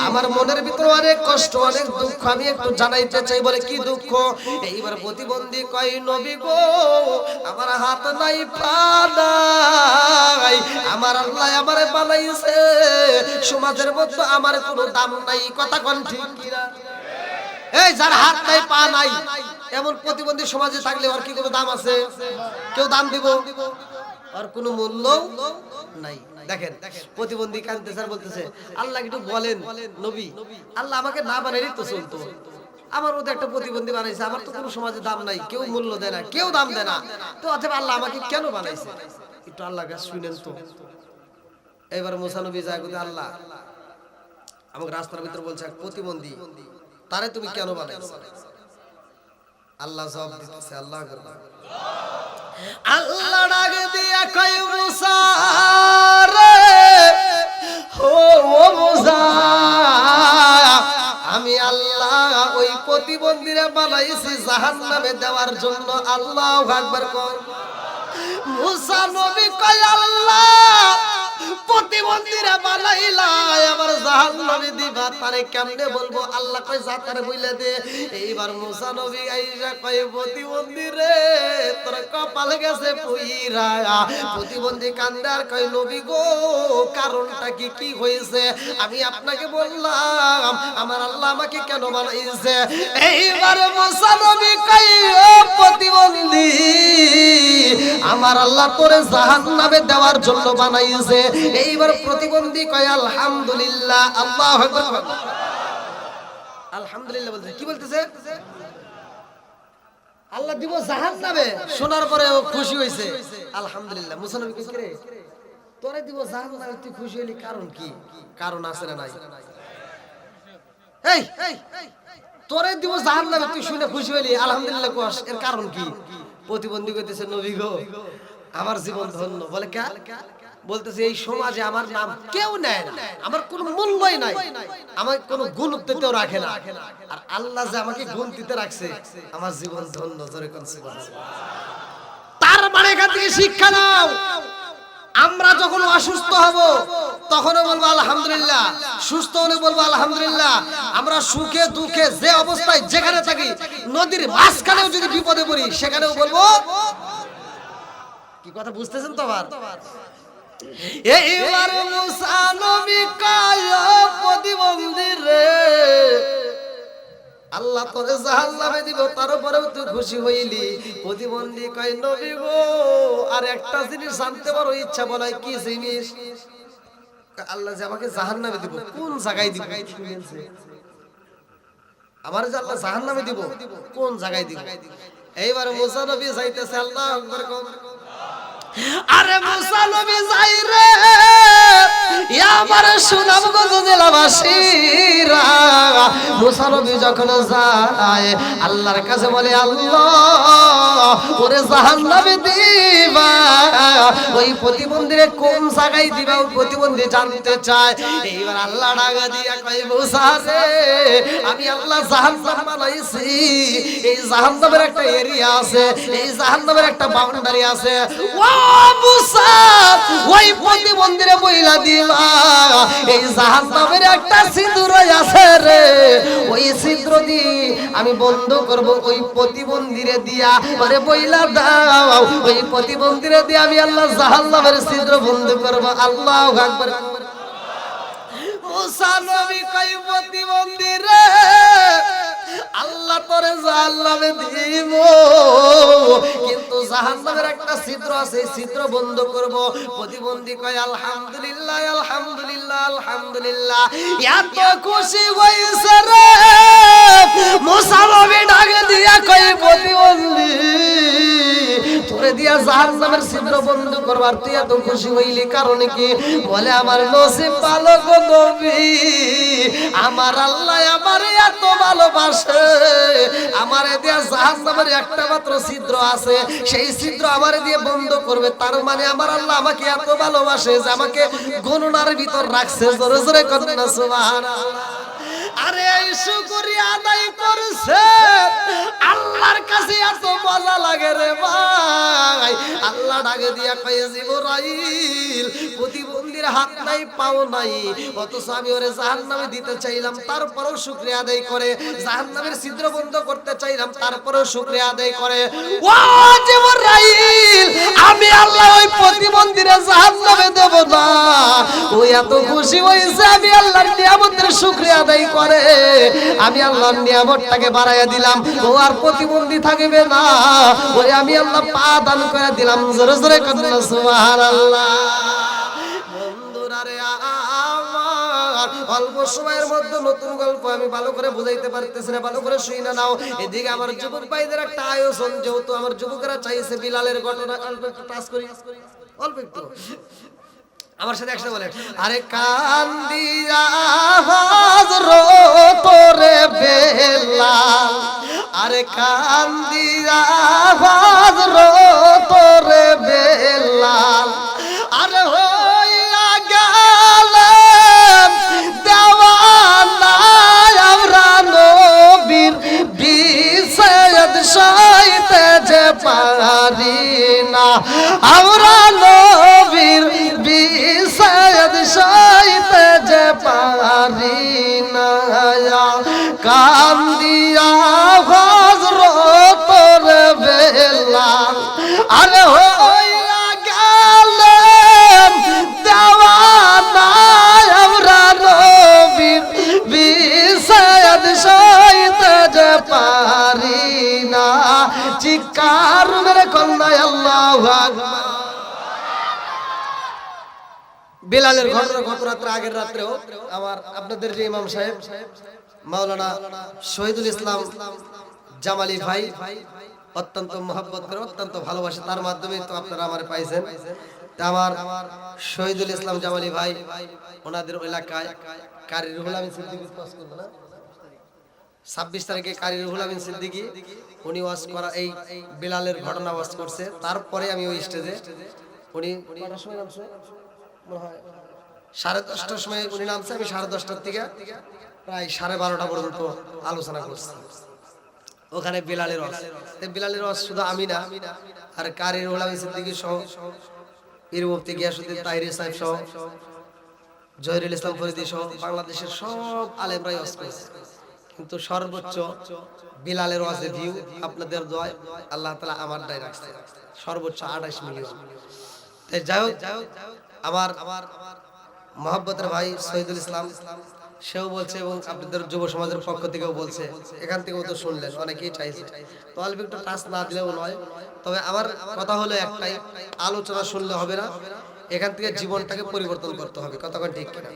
Speaker 1: আমার মনের ভিতরে অনেক কষ্ট অনেক দুঃখ আমি একটু জানাইতে চাই বলে কি দুঃখ এইবার প্রতিবন্ধী কই নবী গো আমার হাত নাই পা নাই আমার আল্লাহ আমারে বানাইছে সমাজের মধ্যে আমার কোনো দাম নাই কথা কোন ঠিক কি না এই যার হাত নাই পা নাই এমন প্রতিবন্ধী সমাজে থাকলে আর কি কোনো দাম আছে কেউ দাম দিব আর কোনো মূল্য নাই দেখেন প্রতিবন্ধী কাঁদতেছে আর বলতেছে আল্লাহ একটু বলেন নবী আল্লাহ আমাকে না বানাইলেই তো চলতো আমার মধ্যে একটা প্রতিবন্ধী বানাইছে আমার তো কোনো সমাজে দাম নাই কেউ মূল্য দেয় না কেউ দাম দেয় না তো অথবা আল্লাহ আমাকে কেন বানাইছে একটু আল্লাহর কাছে শুনেন তো এবার মুসা নবী যায় বলে আল্লাহ আমাকে রাস্তার ভিতরে বলছে এক প্রতিবন্ধী তারে তুমি কেন বানাইছো আল্লাহ জবাব দিতেছে আল্লাহ আকবার আল্লাহ ডাক দিয়া কই মুসা রে ও মুসা আমি আল্লাহ ওই প্রতিবন্ধীরা বানাইছি জাহান্নামে দেওয়ার জন্য আল্লাহু আকবার কর মুসা নবী কই আল্লাহ প্রতিবন্ধীরা বানাইলা আবার জাহান্নামে দিবা তারে কেমনে বলবো আল্লাহ কই যা তারে বইলা দে এইবার মুসা নবী আইসা কই প্রতিবন্ধী রে তোর কপাল গেছে পুইরা প্রতিবন্ধী কান্দার কই নবী গো কারণটা কি হয়েছে আমি আপনাকে বললাম আমার আল্লাহ আমাকে কেন বানাইছে এইবার মুসা নবী কই ও প্রতিবন্ধী আমার আল্লাহ তোরে জাহান্নামে দেওয়ার জন্য বানাইছে এইবার প্রতিবন্ধী কয় আলহামদুলিল্লাহ আল্লাহু আকবার আলহামদুলিল্লাহ বলতে কি বলতেছে আল্লাহ দিব জাহান্নামে শোনার পরে ও খুশি হইছে আলহামদুলিল্লাহ মুসা নবী কই রে তোরে দিব জাহান্নামে তুই খুশি হলি কারণ কি কারণ আছে না নাই এই তোরে দিব জাহান্নামে তুই শুনে খুশি হলি আলহামদুলিল্লাহ কস এর কারণ কি প্রতিবন্ধী কইতেছে নবী গো আমার জীবন ধন্য বলে কে বলতেছে এই সমাজে আমার নাম কেউ নেয় না আমার কোনো মূল্যই নাই আমার কোনো গুরুত্বও রাখে না আর আল্লাহ যে আমাকে গুণ দিতে রাখছে আমার জীবন ধন্য জোরে কোন সুবহানাল্লাহ তার মানে এখান থেকে শিক্ষা নাও আমরা যখন অসুস্থ হব তখনও বলবো আলহামদুলিল্লাহ সুস্থ হলে বলবো আলহামদুলিল্লাহ আমরা সুখে দুঃখে যে অবস্থায় যেখানে থাকি নদীর মাঝখানেও যদি বিপদে পড়ি সেখানেও বলবো কি কথা বুঝতেছেন তো আবার এইবার মুসা নবী কয় প্রতিবন্ধী রে আল্লাহ তোরে জাহান্নামে দিব তারপরেও তুই খুশি হইলি প্রতিবন্ধী কয় নবী গো আর একটা জিনিস জানতে পারো ইচ্ছা বলাই কি জিনিস আল্লাহ যে আমাকে জাহান্নামে দিব কোন জায়গায় দিব আমার যে আল্লাহ জাহান্নামে দিব কোন জায়গায় দিব এইবার মুসা নবী যাইতেছে আল্লাহু আকবার আরে মুসা নবী যাই রে আমার আমার সুনামগঞ্জ জেলাবাসীরা মুসা নবী যখন যায় আল্লাহর কাছে বলে আল্লাহ ওরে জাহান্নামে দিবা ওই প্রতিবন্ধীরে কোন জায়গায় দিবা ওই প্রতিবন্ধী জানতে চায় এইবার আল্লাহ ডাকা দিয়া কয় মুসা রে আমি আল্লাহ জাহান্নাম বানাইছি এই জাহান্নামের একটা এরিয়া আছে এই জাহান্নামের একটা বাউন্ডারি আছে ও মুসা ওই প্রতিবন্ধীরে বইলা দিবা এই জাহান্নামের একটা ছিদ্র আছে রে ওই ছিদ্র দি আমি বন্ধ করব ওই প্রতিবন্ধীরে দিয়া আরে বইলা দাও ওই প্রতিবন্ধীরে দিয়া আমি আল্লাহ জাহান্নামের ছিদ্র বন্ধ করব আল্লাহু আকবার মুসা নবী কই প্রতিবন্ধী রে আল্লাহ তোরে জাহান্নামে দিব কিন্তু জাহান্নামের একটা ছিদ্র আছে এই ছিদ্র বন্ধ করব প্রতিবন্ধী কয় আলহামদুলিল্লাহ আলহামদুলিল্লাহ আলহামদুলিল্লাহ এত খুশি হইছে রে মুসা নবী ডাকে দিয়া কয় প্রতিবন্ধী তোরে দিয়া জাহান্নামের ছিদ্র বন্ধ করবার তুই এত খুশি হইলি কারণ কি বলে আমার নসিব ভালো গো নবী আমার আল্লাহ আমারে এত ভালোবাসে আমারে দিয়া জাহান্নামের একটা মাত্র ছিদ্র আছে সেই ছিদ্র আমারে দিয়ে বন্ধ করবে তার মানে আমার আল্লাহ আমাকে এত ভালোবাসে যে আমাকে গণনার ভিতর রাখছে জোরে জোরে করেন না সুবহানাল্লাহ আরে এই শুকরিয়া আদায় করছে আল্লাহর কাছে এত মজা লাগে রে ভাই আল্লাহ ডাকে দিয়া কয় জিবরাইল প্রতিবন্ধীর হাত নাই পাও নাই অথচ আমি ওরে জাহান্নামে দিতে চাইলাম তারপরেও শুকরিয়া আদায় করে জাহান্নামের ছিদ্র বন্ধ করতে চাইলাম তারপরেও শুকরিয়া আদায় করে ও জিবরাইল আমি আল্লাহ ওই প্রতিবন্ধীরে জাহান্নামে দেব না ওই এত খুশি হইছে আমি আল্লাহর নিয়ামতের শুকরিয়া আদায় করে আমি আল্লাহর নিয়ামতটাকে বাড়াইয়া দিলাম ও আর প্রতিবন্ধী থাকবে না ওই আমি আল্লাহ পা দান করে দিলাম জোরে জোরে করেন সুবহানাল্লাহ বন্ধুরা রে আমার অল্প সময়ের মধ্যে নতুন গল্প আমি ভালো করে বুঝাইতে পারতেছি না ভালো করে শুনে নাও এদিকে আমার যুবক ভাইদের একটা আয়োজন যেহেতু আমার যুবকরা চাইছে বিলালের ঘটনা অল্প একটু টাচ করি অল্প একটু আমার সাথে একসাথে বলে আরে কান্দিয়া হযরত রে বেলাল আরে কান্দিয়া হযরত রে বেলাল আরে হইয়া গেলেন দেওয়ানা আমরা নবীর বিষয়ত সইতে যে পারি না আমরা নবীর বিষয়ত সইতে যে পারি না কান্দিয়া হযরত রে বেলাল আরে হইয়া গেলেন দেওয়ানা আমরা নবীর বিষয়ত সইতে যে পারি না চিৎকার মেরে কন্যা আল্লাহু আকবার বিলালের ঘটনা গত রাত্রে আগের রাত্রেও আমার আপনাদের যে ইমাম সাহেব মাওলানা শহীদুল ইসলাম জামালি ভাই অত্যন্ত মহব্বত করে অত্যন্ত ভালোবাসে তার মাধ্যমে তো আপনারা আমারে পাইছেন তা আমার শহীদুল ইসলাম জামালি ভাই ওনাদের এলাকায় কারি রুহুল আমিন সিদ্দিকী পাস করবে না 26 তারিখে কারি রুহুল আমিন সিদ্দিকী উনি ওয়াজ করা এই বিলালের ঘটনা ওয়াজ করছে তারপরে আমি ওই স্টেজে উনি কটার সময় নামছে মনে হয় 10:30টার সময় উনি নামছে আমি 10:30টার থেকে প্রায় 12:30টা পর্যন্ত আলোচনা করছি ওখানে বিলালের ওয়াজ শুধু আমি না আর কারি রুহুল আমিন সিদ্দিকী সহ পীর মুফতি গিয়াসউদ্দিন তাহিরি সাহেব সহ জহিরুল ইসলাম ফরিদি সহ বাংলাদেশের সব আলেমরাই ওয়াজ করেছে কিন্তু সর্বোচ্চ বিলালের ওয়াজে ভিউ আপনাদের দোয়ায় আল্লাহ তাআলা আমার দায় রাখছে সর্বোচ্চ 28 মিলিয়ন তাই যাই হোক আমার মহব্বতের ভাই শহীদুল ইসলাম সেও বলছে এবং আপনাদের যুব সমাজের পক্ষ থেকেও বলছে এখান থেকেও তো শুনলেন অনেকেই চাইছে তো অল্প একটু টাচ না দিলেও নয় তবে আমার কথা হলো একটাই আলোচনা শুনলে হবে না এখান থেকে জীবনটাকে পরিবর্তন করতে হবে কতক্ষণ ঠিক কিনা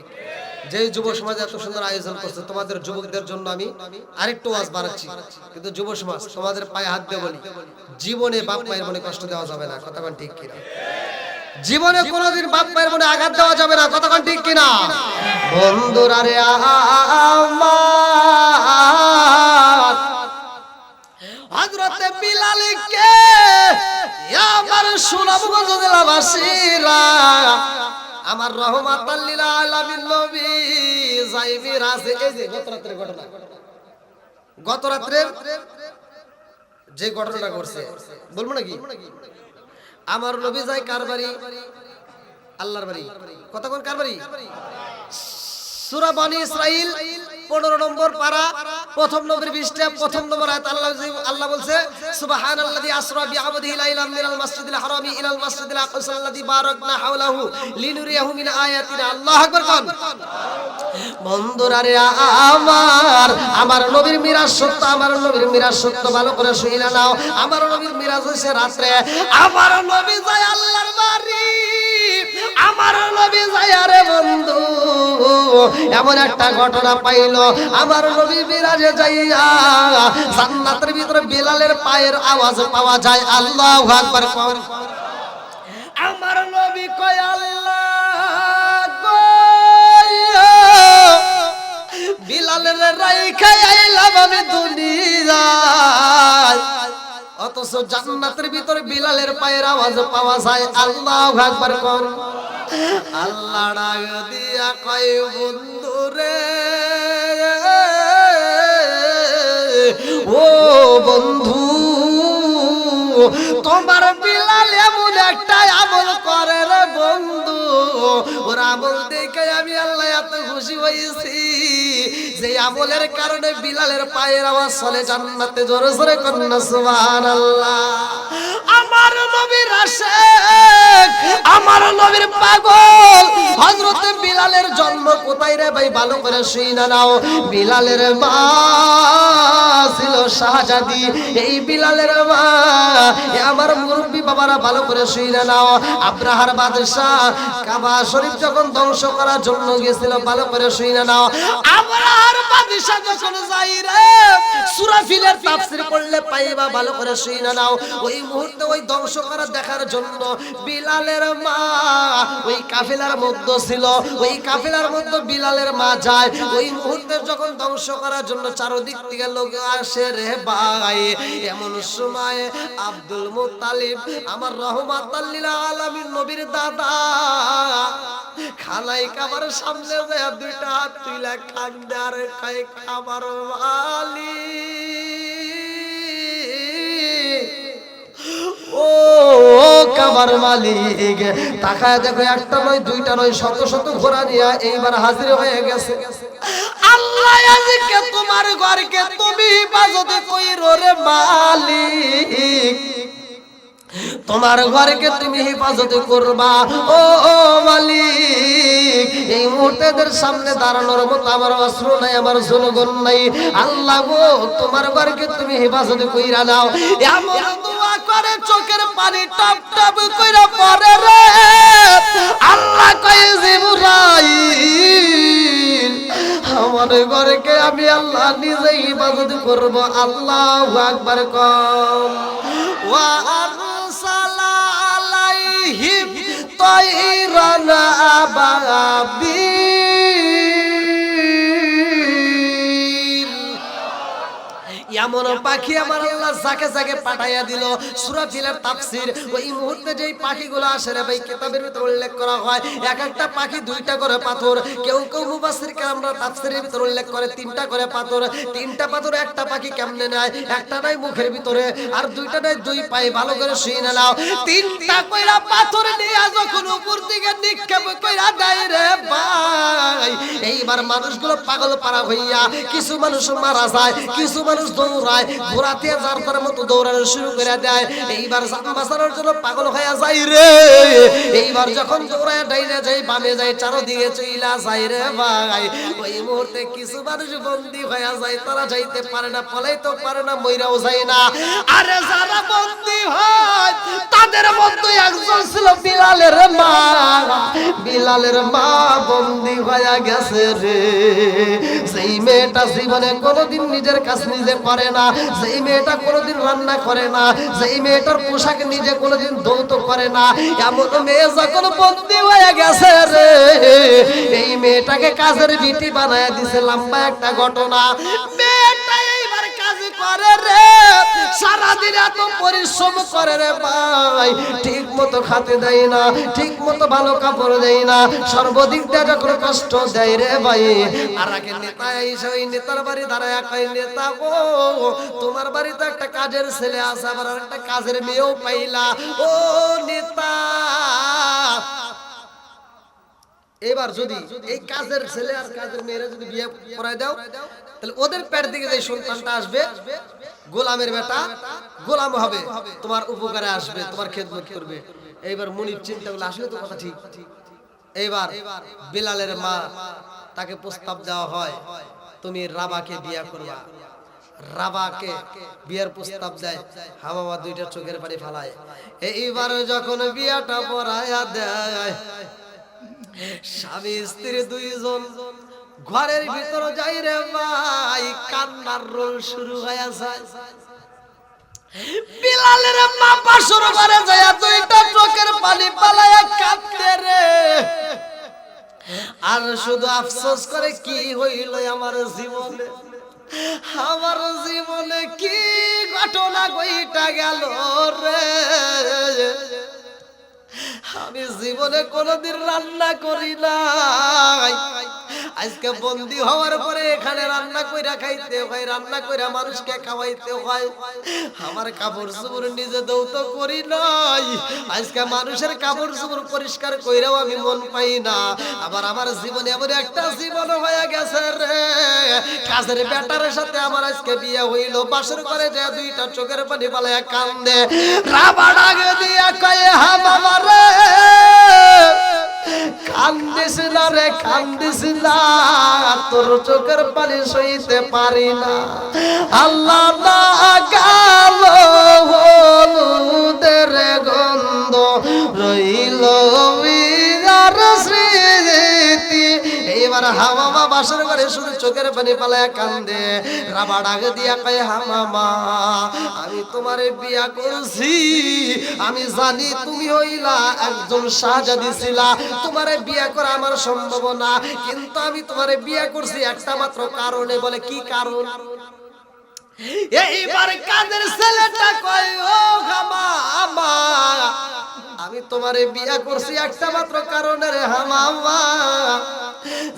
Speaker 1: যে যুব সমাজ এত সুন্দর আয়োজন করছে তোমাদের যুবকদের জন্য আমি আরেকটু ওয়াজ বাড়াচ্ছি কিন্তু যুব সমাজ তোমাদের পায়ে হাত দিয়ে বলি জীবনে বাপ মায়ের মনে কষ্ট দেওয়া যাবে না কতক্ষণ ঠিক কিনা জীবনে কোনোদিন বাপ মায়ের মনে আঘাত দেওয়া যাবে না, কতক্ষণ ঠিক কিনা? বন্ধুরা রে আমার হযরতে বিলালকে আমার সুনামগঞ্জ জেলাবাসীরা আমার রহমাতাল লিল আলামিন নবী যাই মিরাজে, এই যে গত রাত্রে যে ঘটনাটা ঘটছে বলবো নাকি? আমার নবী যায় কার বাড়ি? আল্লাহর বাড়ি। কতক্ষণ কার বাড়ি? সূরা বনী ইসরাইল 15 নম্বর পারা, প্রথম নম্বর পৃষ্ঠা, প্রথম নম্বর আয়াত। আল্লাহ বলছে সুবহানাল্লাযী আসরা বিআবদিহি লাইলাম মিনাল মাসজিদিল হারামি ইলাল মাসজিদিল আকসাল্লাযী বারাকনা হাওলাহু লিনুরিয়াহু মিন আয়াতিনা। আল্লাহু আকবার কোন। বন্ধুরা রে আমার নবীর মিরাজ সত্য, আমার নবীর মিরাজ সত্য, ভালো করে শুইনা নাও। আমার নবীর মিরাজ হইছে রাতে। আমার নবী যায় আল্লাহর বাড়ি, আমার নবী যায় রে বন্ধু এমন একটা ঘটনা পাইলো। আমার নবী মিরাজে যাইয়া জান্নাতের ভিতরে বিলালের পায়ের আওয়াজ পাওয়া যায়। আল্লাহু আকবার। আমার নবী কয় আল্লাহ গো বিলালের রাইখা আইলাম আমি দুনিয়ায়, অথচ জান্নাতের ভিতরে বিলালের পায়ের আওয়াজ পাওয়া যায়। আল্লাহু আকবার কোন। আল্লাহ ডাক দিয়া কয় বন্ধু রে ও বন্ধু, তোমার বিলাল এমন একটা আমল করে রে বন্ধু, ওর আমল দেখে আমি আল্লাহ এত খুশি হয়েছি যে আমলের কারণে বিলালের পায়ের আওয়াজ চলে জান্নাতে। জোরে জোরে কন্যা সুবহানাল্লাহ। আমার নবীর আশিক, আমার নবীর পাগল হযরতে বিলালের জন্ম কোথায় রে ভাই? ভালো করে শুইনা নাও। বিলালের মা ছিল শাহজাদি। এই বিলালের মা আমার মুরব্বী বাবারা ভালো করে শুইনা নাও। আব্রাহার বাদশা কাবা শরীফ যখন ধ্বংস করার জন্য গিয়েছিল, ভালো করে শুইনা নাও। আব্রাহার বাদশা যখন যাই রে সূরা ফিলের তাফসীর পড়লে পাইবা, ভালো করে শুইনা নাও। ওই মুহূর্তে ওই ধ্বংস করা দেখার জন্য বিলালের মা ওই কাফেলার মধ্যে ছিল। ওই কাফেলার মধ্যে বিলালের মা যায়। ওই মুহূর্তে যখন ধ্বংস করার জন্য চারদিক থেকে লোক আসে রে ভাই, এমন সময় আব্দুল মুত্তালিব আমার রহমাতাল লিল আলামিন নবীর দাদা খানায় কাবার সামনে যায় দুইটা হাত তুইলা কান্দে আর কয় খাবার মালিক ও কাবার মালিক, তাকায় দেখো একটা নয় দুইটা নয় শত শত ঘোড়া নিয়ে এইবার হাজির হয়ে গেছে। আল্লাহ আজকে তোমার ঘরকে তুমি হেফাজত কইরো রে মালিক, তোমার ঘরকে তুমি হেফাজত করবা ও মালিক। এই মুহূর্তের সামনে দাঁড়ানোর মতো আমার অস্ত্র নাই, আমার জনগণ নাই। আল্লাহ গো তোমার ঘরকে তুমি হেফাজত কইরা নাও। এমন দোয়া করে চোখের পানি টপ টপ কইরা পড়ে রে। আল্লাহ কয় জিবরাইল আমার ঘরকে আমি আল্লাহ নিজে হেফাজত করব। আল্লাহু আকবার কম। ওয়া আরসালা আলাইহিম তায়রান আবাবিল, এমন পাখি আমার আল্লাহ যাকে যাকে পাঠাইয়া দিল। সূরা ফিলের তাফসীর ওই মুহূর্তে যেই পাখিগুলো আসে রে ভাই কিতাবের ভিতরে উল্লেখ করা হয় এক একটা পাখি দুইটা করে পাথর। কেউ কেউ মুফাসসির কেরামরা তাফসীরের ভিতরে উল্লেখ করে তিনটা করে পাথর। তিনটা পাথর একটা পাখি কেমনে নেয়? একটা নাই মুখের ভিতরে আর দুইটা নাই দুই পায়ে। ভালো করে শুনে নাও। তিনটা কইরা পাথর নিয়ে যখন উপর দিকে নিক্ষেপ কইরা দেয় রে ভাই, এইবার মানুষগুলো পাগল পারা হইয়া কিছু মানুষ মারা যায়, কিছু মানুষ দৌড়ায়, ঘোড়াতে যার তার মতো দৌড়ানো শুরু করে দেয়। এইবার জান বাঁচানোর জন্য পাগল হয়ে যায় রে। এইবার যখন দৌড়ায় ডাইনে যায় বামে যায় চারদিকে চইলা যায় রে ভাই, ওই মুহূর্তে কিছু মানুষ বন্দী হয়ে যায়। তারা যাইতে পারে না, পলাইতে পারে না, মইরাও যায় না। আরে যারা বন্দী হয় তাদের মধ্যে একজন ছিল বিলালের মা। বিলালের মা বন্দি হয়ে গেছে রে। সেই মেয়েটা জীবনে কোনোদিন নিজের কাজ নিজে করে না, সেই মেয়েটা কোনোদিন রান্না করে না, সেই মেয়েটার পোশাক নিজে কোনোদিন ধৌত করে না, এমন মেয়ে যখন বন্দি হয়ে গেছে রে, এই মেয়েটাকে কাজের বিটি বানায় দিছে। লম্বা একটা ঘটনা। মেয়েটা এইবার কাজ করে রে, সারাদিন এত পরিশ্রম করে রে ভাই, ঠিক মতো খাতে দেয় না, ঠিক মতো ভালো কাপড় দেয় না, সর্বদিক দিয়ে যখন কষ্ট দেয় রে ভাই। আর আগে নেতা এসে ওই নেতার বাড়ি দাঁড়ায় কই, নেতা গো তোমার বাড়িতে একটা কাজের ছেলে আছে, আবার একটা কাজের মেয়েও পাইলা, ও নেতা এবার যদি এই কাজের ছেলে আর কাজের মেয়েরা যদি বিয়ে করায় দাও, তাহলে ওদের পেট থেকে যে সন্তানটা আসবে গোলামের বেটা, গোলাম হবে, তোমার উপকারে আসবে, তোমার খেদমত করবে। এইবার মুনির চিন্তা করলে আসলে তো কথা ঠিক। এইবার বিলালের মা তাকে প্রস্তাব দেওয়া হয়, তুমি রাবাকে বিয়ে করবা। রাবাকে বিয়ের প্রস্তাব দেয়, হামামা দুইটা চোখের পানি ফেলায়। এইবার যখন বিয়াটা পড়ায়া দেয়, স্বামী স্ত্রী দুইজন ঘরের ভিতরে যাই রে ভাই, কান্নার রোল শুরু হয়ে যায়। বিলালের মা পাশর ঘরে যায়, দুইটা চোখের পানি পালায়া কাঁদতে রে, আর শুধু আফসোস করে কি হইল আমার জীবনে, আমার জীবনে কি ঘটনা ঘইটা গেল রে। আমি জীবনে কোনোদিন রান্না করি নাই, আজকে বন্দি হওয়ার পরে এখানে রান্না কইরা খাইতে হয়, রান্না কইরা মানুষকে খাওয়াইতে হয়। আমার কাপড় চোপড় নিজে দৌত করি নাই, আজকে মানুষের কাপড় চোপড় পরিষ্কার কইরাও আমি মন পাই না। আবার আমার জীবনে এমন একটা জীবন হয়ে গেছে রে, কাজের বেটার সাথে আমার আজকে বিয়ে হইল। বাসর করে যায় দুইটা চোখের পানি পালায়া কান্দে, রাবা ডাকে দিয়া কয়ে, হা মামা রে কান্দিস না রে, কান্দিস না, তোর চোখের পানি সইতে পারি না। আল্লাহ না গাল হলুদের গন্ধ রইল বিয়ার স্মৃতি। এইবার হামামা বাসর ঘরে শুধু চোখের পানি পালায়া কান্দে। রাবা ডাক দিয়া কয়, হামামা আমি তোমারে বিয়া করছি, আমি জানি তুমি হইলা একজন শাহজাদি ছিলা, তোমারে বিয়া করা আমার সম্ভব না, কিন্তু আমি তোমারে বিয়া করছি একটা মাত্র কারণে। বলে কি কারণ? এইবার কাদের ছেলেটা কয়, ও হামামা আমি তোমারে বিয়া করছি একটা মাত্র কারণে রে হামামা,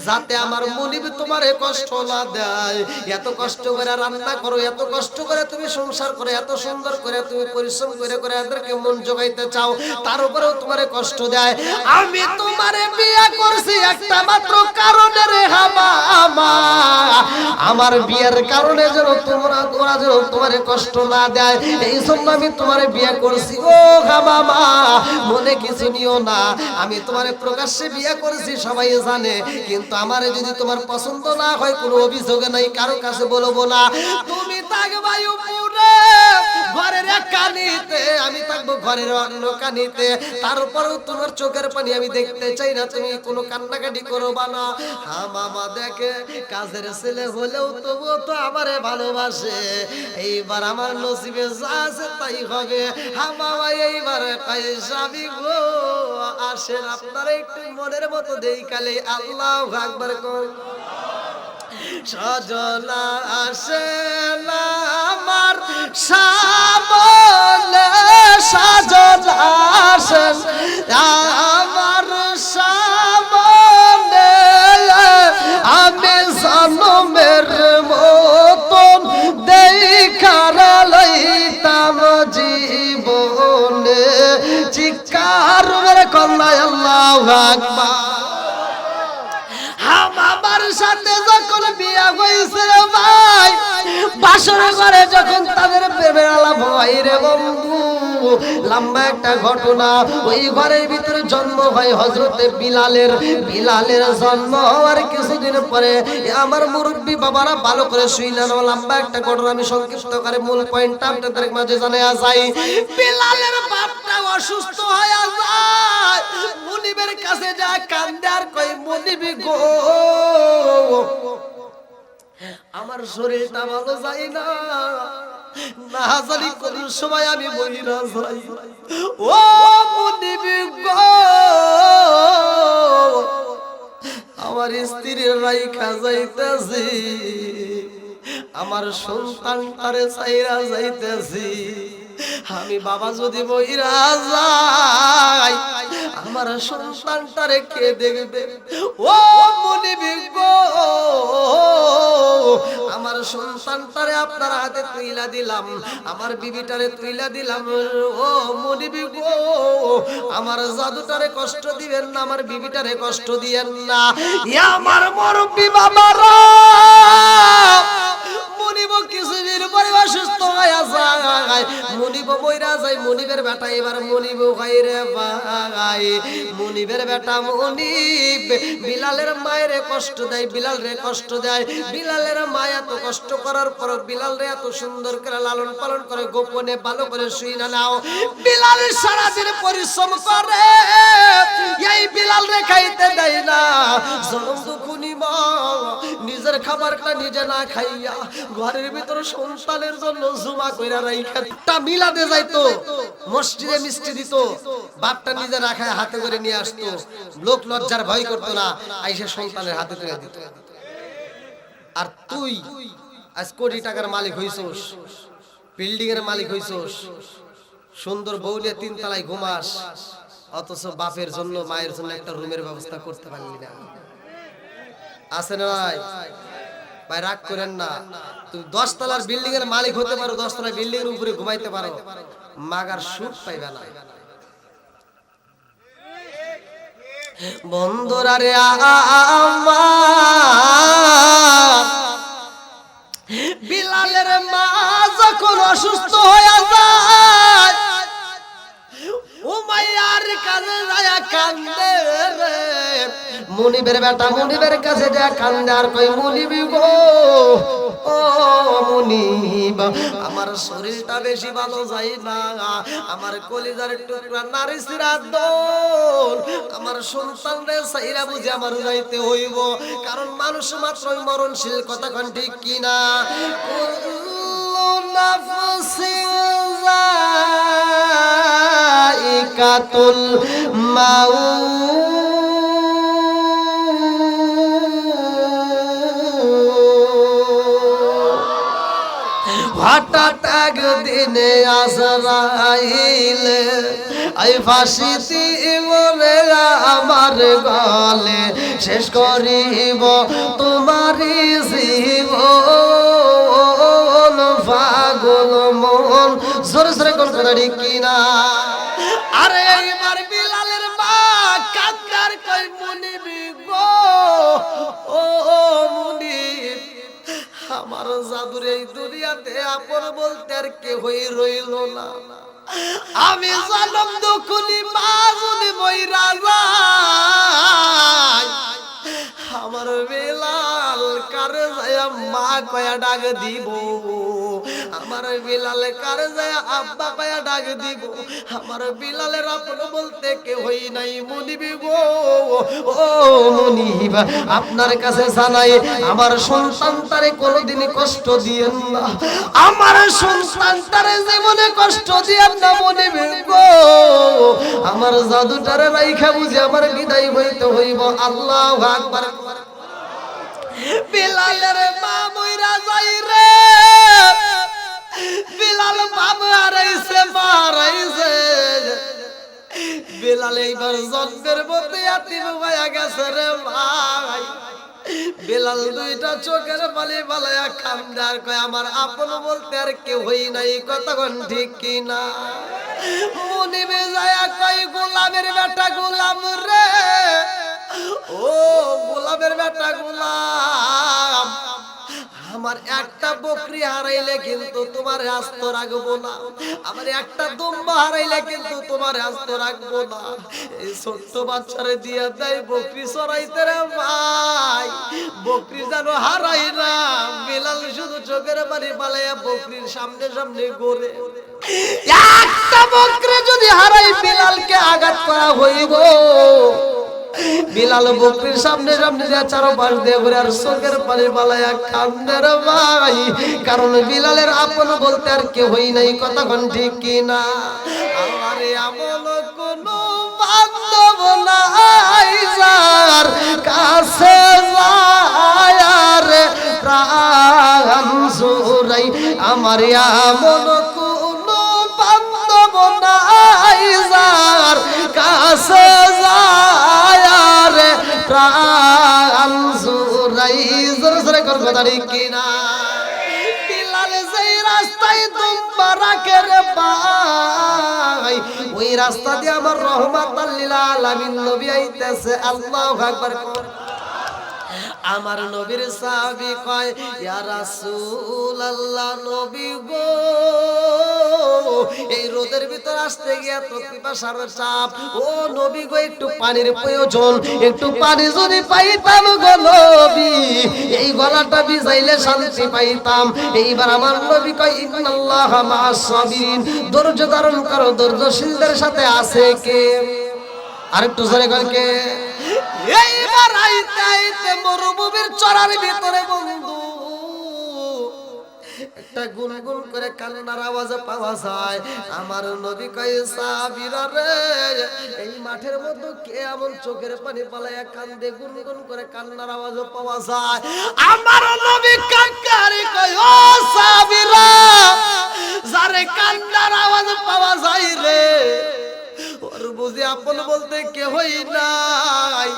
Speaker 1: যাতে আমার মুনিব তোমারে কষ্ট না দেয়। এত কষ্ট করে রান্না করো, এত কষ্ট করে তুমি সংসার করে, এত সুন্দর করে তুমি পরিশ্রম করে করে এদেরকে মন জোগাইতে চাও, তার উপরেও তোমারে কষ্ট দেয়। আমি তোমারে বিয়া করছি একটা মাত্র কারণে রে হামামা, আমার বিয়ের কারণে যেন ওরা যেন তোমারে কষ্ট না দেয়, এই জন্য আমি তোমারে বিয়া করছি। ও হামামা মনে কিছু নিও না, আমি তোমারে প্রকাশ্যে বিয়া করেছি সবাই জানে, কিন্তু আমারে যদি তোমার পছন্দ না হয় কোনো অভিযোগ নাই, কারো কাছে বলবো না। তুমি থাকবা উপরে ঘরের এক কানিতে, আমি থাকবো ঘরের অন্য কানিতে, তারপরেও তোমার চোখের পানি আমি দেখতে চাই না, তুমি কোনো কান্নাকাটি করবা না। হা মামা দেখে কাজের ছেলে হলেও তবুও তো আমারে ভালোবাসে, এইবার আমার নসিবে যা আছে তাই হবে। হা মামা এইবার স্বামী গো আসেন আপনারা একটু মনের মতো দেই কালে আল্লাহু আকবার কোন। সজনা আসেন আমার সামনে, সজনা আসেন আমার সামনে, আমি জন্মের মতন দেখার লইতাম জীবনে। চিৎকার মেরে কন্যা আল্লাহু আকবার। আমার সাথে যখন বিয়া হয়েছে ভাই, বাসর ঘরে যখন তাদের প্রেমের আলাপ হয় রে বন্ধু, লম্বা একটা ঘটনা। ওই ঘরের ভিতরে জন্ম হয় হযরতে বিলালের। বিলালের জন্ম হওয়ার কিছুদিন পরে আমার মুরব্বী বাবারা ভালো করে শুইনা নাও, লম্বা একটা ঘটনা আমি সংক্ষিপ্ত করে মূল পয়েন্টটা আপনাদের মাঝে জানায়া যাই। বিলালের বাপটা অসুস্থ হয়ে যায়, মুনিবের কাছে যা কান্দে আর কই, মুনিবি গো আমার শরীরটা ভালো যায় না, না জানি কোন সময় আমি মরিনা যাই। ও মুনিবি গো আমার স্ত্রীর রাইখা যাইতেছি, আমার সন্তানটারে চাইরা যাইতেছি, আমি বাবা যদি মইরা যাই আমার সন্তানটারে কে দেখবে? ও মুনিবি গো আমার সন্তানটারে আপনার হাতে তুইলা দিলাম, আমার বিবিটারে তুইলা দিলাম। ও মুনিবি গো আমার জাদুটারে কষ্ট দিবেন না, আমার বিবিটারে কষ্ট দিয়েন না। ইয়া আমার মুরব্বি বাবারা, মুনিব কিছুদিন পরে অসুস্থ হয়ে যায়, মুনিব মইরা যায়। মুনিবের বেটা এবার মুনিব গাইরে ভাই, মুনিবের বেটা মুনিব বিলালের মায়ের কষ্ট দেয়, বিলাল রে কষ্ট দেয়। বিলালের মা এত কষ্ট করার পর বিলাল রে এত সুন্দর করে লালন পালন করে, গোপনে ভালো করে শুই না নাও। বিলাল সারাদিন পরিশ্রম করে, এই বিলাল রে খাইতে দেয় না। জনম দুখুনি মা নিজের খাবারটা নিজে না খাইয়া ঘরের ভিতরে সন্তানের জন্য জুমা কইরা রাইখা তা মিলাদে যাইতো, মসজিদে মিষ্টি দিত, বাপটা নিজে না খায় হাতে করে নিয়ে আসতো, লোক লজ্জার ভয় করতো না, আইসা সন্তানের হাতে তুলে দিত। আর তুই আজ কোটি টাকার মালিক হইছস, বিল্ডিং এর মালিক হইছস, সুন্দর বউ নিয়ে 3 তলায় ঘুমাস, অথচ বাপের জন্য মায়ের জন্য একটা রুমের ব্যবস্থা করতে পারলি না। আছে না ভাই? ভাই রাগ করেন না, তুমি 10 তলার বিল্ডিং এর মালিক হতে পারো, 10 তলার বিল্ডিং এর উপরে ঘুমাইতে পারো, মাগার সুখ পাইবে না। বন্ধুরা রে আমার, বিলালের মা যখন অসুস্থ হয়ে যায়, উমাইয়ার কাছে যায় কান্দে রে। মুনিবের বেটা মুনিবের কাছে যায় কান্দে আর কই, মুনিবি গো ও মুনিব আমার শরীরটা বেশি ভালো যায় না, আমার কলিজার টুকরা নারিসিরা দোল, আমার সন্তানরে সাইরা বুঝে আমার যাইতে হইব, কারণ মানুষ মাত্রই মরণশীল। কথা কোন ঠিক কিনা? কুল্লু নাফসিন যায়িকাতুল মাউত, হঠাৎ একদিনে আজরাইল আই ফাঁসি দিবরে আমার গলে, শেষ করিব তোমারি জীবন, পাগল মন। জোরে জোরে কোন কথা ঠিক কিনা? আরে এইবার বিলালের মা কান্দার কই, মুনিবি গো ও মুনিব আমার জাদুর এই দুনিয়াতে আপন বলতে আর কেউই রইল না, আমি জনম দুখুনি মা যদি মইরা যাই, আমার বিলাল কারে যায় মা কয়া ডাক দিব, আমার বিলাল কারে যায় আব্বা কয়া ডাক দিব, আমার বিলালের আপন বলতে কেউই নাই। মুনিবি গো ও মুনিব আপনার কাছে জানাই, আমার সন্তানটারে কোনোদিন কষ্ট দিয়েন না, আমার সন্তানটারে জীবনে কষ্ট দিয়েন না। মুনিবি গো আমার জাদুটারে রাইখা বুঝে আমার বিদায় হইতে হইব। আল্লাহু আকবার। বিলালের মা মইরা যাই রে, বিলাল বাবা হারাইছে, মা হারাইছে। বিলাল এইবার জন্মের মধ্যে ইয়াতিম হয়ে গেছে রে ভাই। বিলাল দুইটা চোখের পানি বালায়া কান্দার কয়, আমার আপন বলতে আর কেউই নাই। কতক্ষণ ঠিক কিনা? মুনিবে যায়া কয়, গোলামের বেটা গোলাম রে, ও গোলামের বেটা গোলাম, আমার একটা বকরি হারাইলে কিন্তু তোমার আস্ত রাখবো না, আমার একটা দুম্বা হারাইলে কিন্তু তোমার আস্ত রাখবো না। এই ছোট্ট বাচ্চারে দিয়া দেয় বকরি চড়াইতে রে ভাই, বকরি যেন হারাই না। বিলাল শুধু চোখের পানি পালাইয়া বকরির সামনে সামনে ঘুরে। একটা বকরি যদি হারাই বিলালকে আঘাত করা হইব, বিলাল বকরির সামনে সামনে চারো পাশ দিয়ে ঘুরে আর চোখের পানি পালাইয়া কান্দে রে ভাই। কারণ বিলালের আপন বলতে আর কেউই নাই, কথা কোন ঠিক কিনা? আমার এমন কোন বান্ধব নাই যার কাছে যায় রে প্রাণ জুড়াই, আমার এমন কোন বান্ধব নাই যার কাছে যায় রে প্রাণ জুড়াই। জোরে জোরে করবে দাঁড়ি কিনা? বিলাল যেই রাস্তায় দুম্বা রাখে রে ভাই, ওই রাস্তা দিয়ে আমার রহমাতাল লিল আলামিন নবী আইতেছে। আল্লাহু আকবার। আমার নবীর সাহাবী কয়, ইয়া রাসূলুল্লাহ, নবী গো, এই রোদের ভিতর আসতে গিয়া তো পিপাসার চাপ, ও নবী গো একটু পানির প্রয়োজন, একটু পানি যদি পাইতাম গো নবী, এই গলাটা ভিজাইলে শান্তি পাইতাম। এইবার আমার নবী কয়, ইন্নাল্লাহা মা'আস সাবিরিন, ধৈর্য ধারণ করো, ধৈর্যশীলদের সাথে আছে কে? আরেকটু জোরে কর কে? এইবার আইতে আইতে মরুভূমির চড়ার ভিতরে বন্ধু একটা গুনগুন করে কান্নার আওয়াজ পাওয়া যায়। আমার নবী কয়, সাহাবীরা রে, এই মাঠের মধ্যে কে এমন চোখের পানি পালাইয়া কান্দে? গুনগুন করে কান্নার আওয়াজ পাওয়া যায়। আমার নবী কান্নারে কয়, ও সাহাবীরা, যারে কান্নার আওয়াজ পাওয়া যায় রে, ওর বুঝি আপন বলতে কেউই নাই।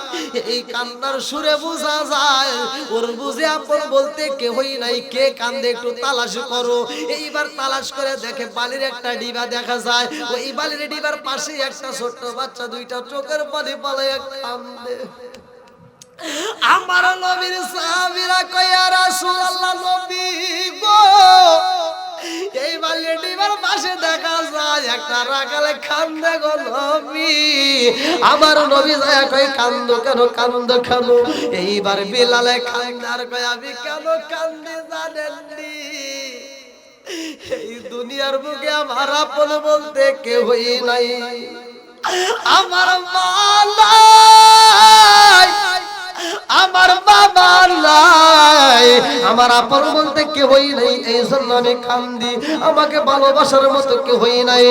Speaker 1: এই কান্নার সুরে বোঝা যায় ওর বুঝি আপন বলতে কেউই নাই। কে কান্দে একটু তালাশ করো। এইবার তালাশ করে দেখে বালির একটা ডিবা দেখা যায়। ওই বালির ডিবার পাশে একটা ছোট্ট বাচ্চা দুইটা চোখের পানি পালাইয়া কান্দে। আমার নবীর সাহাবীরা কয়, ইয়া রাসূলুল্লাহ, নবী গো, এই বালির ডিবার পাশে দেখা যায় একটা রাখালে কান্দে গো নবী। আমার নবী যায় কয়, কান্দো কেন, কান্দো কেন? এইবার বিলালে কান্দার কয়, আমি কেন কান্দি জানেননি? এই দুনিয়ার বুকে আমার আপন বলতে কেউই নাই, আমার মা নাই, আমার বাবা নাই, আমার আপন বলতে কেউই নাই। এই জন্য আমি কান্দি, আমাকে ভালোবাসার মতো কেউই নাই।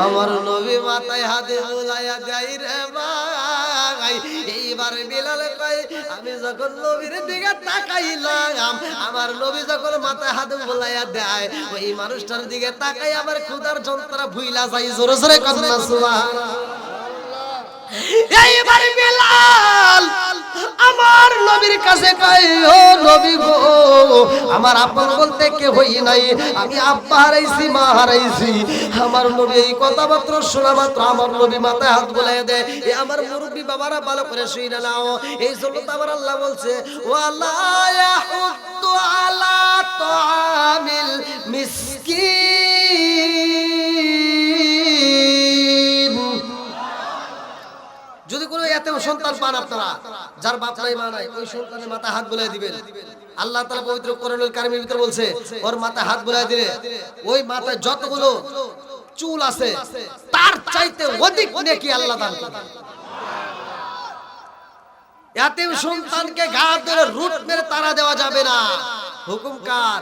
Speaker 1: আমার নবী মাথায় হাতে বুলাইয়া দেয় রে ভাই। এইবার বিলাল কয়, আমি যখন নবীর দিকে তাকাইলাম, আমার নবী যখন মাথায় হাতে বুলাইয়া দেয়, ওই মানুষটার দিকে তাকাই আমার ক্ষুধার যন্ত্রণা ভুইলা যাই। জোরে জোরে কন্যা সুবহানাল্লাহ। এইবার বিলাল আমার নবীর কাছে কয়, ও নবী গো, আমার আপন বলতে কেউই নাই, আমি আব্বা হারাইছি, মা হারাইছি। আমার নবী এই কথাবার্তা শোনা মাত্র আমার নবী মাথায় হাত বুলাইয়া দেয়। এ আমার মুরব্বী বাবারা ভালো করে শুনে নাও। এই জন্য তো আমার আল্লাহ বলছে, ওয়ালা ইয়াহুদ্দু আলা তাআমিল মিসকিন। যদি কোনো এতিম সন্তান পান আপনারা, যার বাপ নাই মা নাই, ওই সন্তানের মাথায় হাত বুলায় দিবেন। আল্লাহ তাআলা পবিত্র কোরআনুল কারীমের ভিতরে বলছে, ওর মাথায় হাত বুলায় দিলে ওই মাথায় যতগুলো চুল আছে তার চাইতে অধিক নেকি আল্লাহ দান করবেন। এতিম সন্তানকে ঘাড় ধরে রুট মেরে তাড়া দেওয়া যাবে না। হুকুম কার?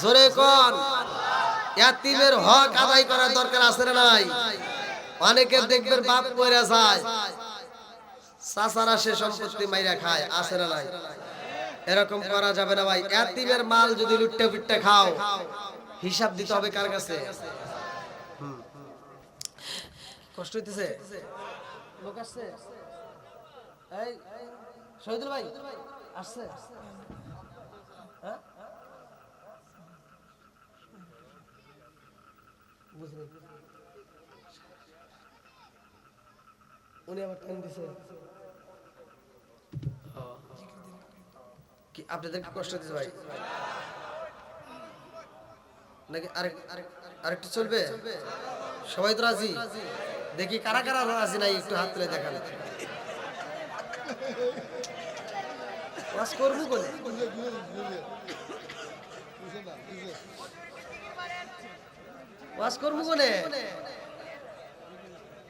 Speaker 1: জোরে কোন? এতিমের হক আদায় করার দরকার আছে না নাই? অনেকে দেখবেন বাপ কইরা যায়, চাচারা সে সম্পত্তি মাইরা খায়, আছে না নাই? এরকম করা যাবে না ভাই। এতিমের মাল যদি লুটতে পিটতে খাও, হিসাব দিতে হবে কার কাছে? কষ্ট হইতেছে? লোক আসছে? এই শহীদুল ভাই আসছে? হ্যাঁ, বুঝলি উনি আমার টাইম দিছে। কি আপনাদের কষ্ট হচ্ছে ভাই? নাকি আরেকটু চলবে? সবাই তো রাজি? দেখি কারা কারা রাজি নাই একটু হাত তুলে দেখান। ওয়াজ করবো বলে ওয়াজ করবো বলে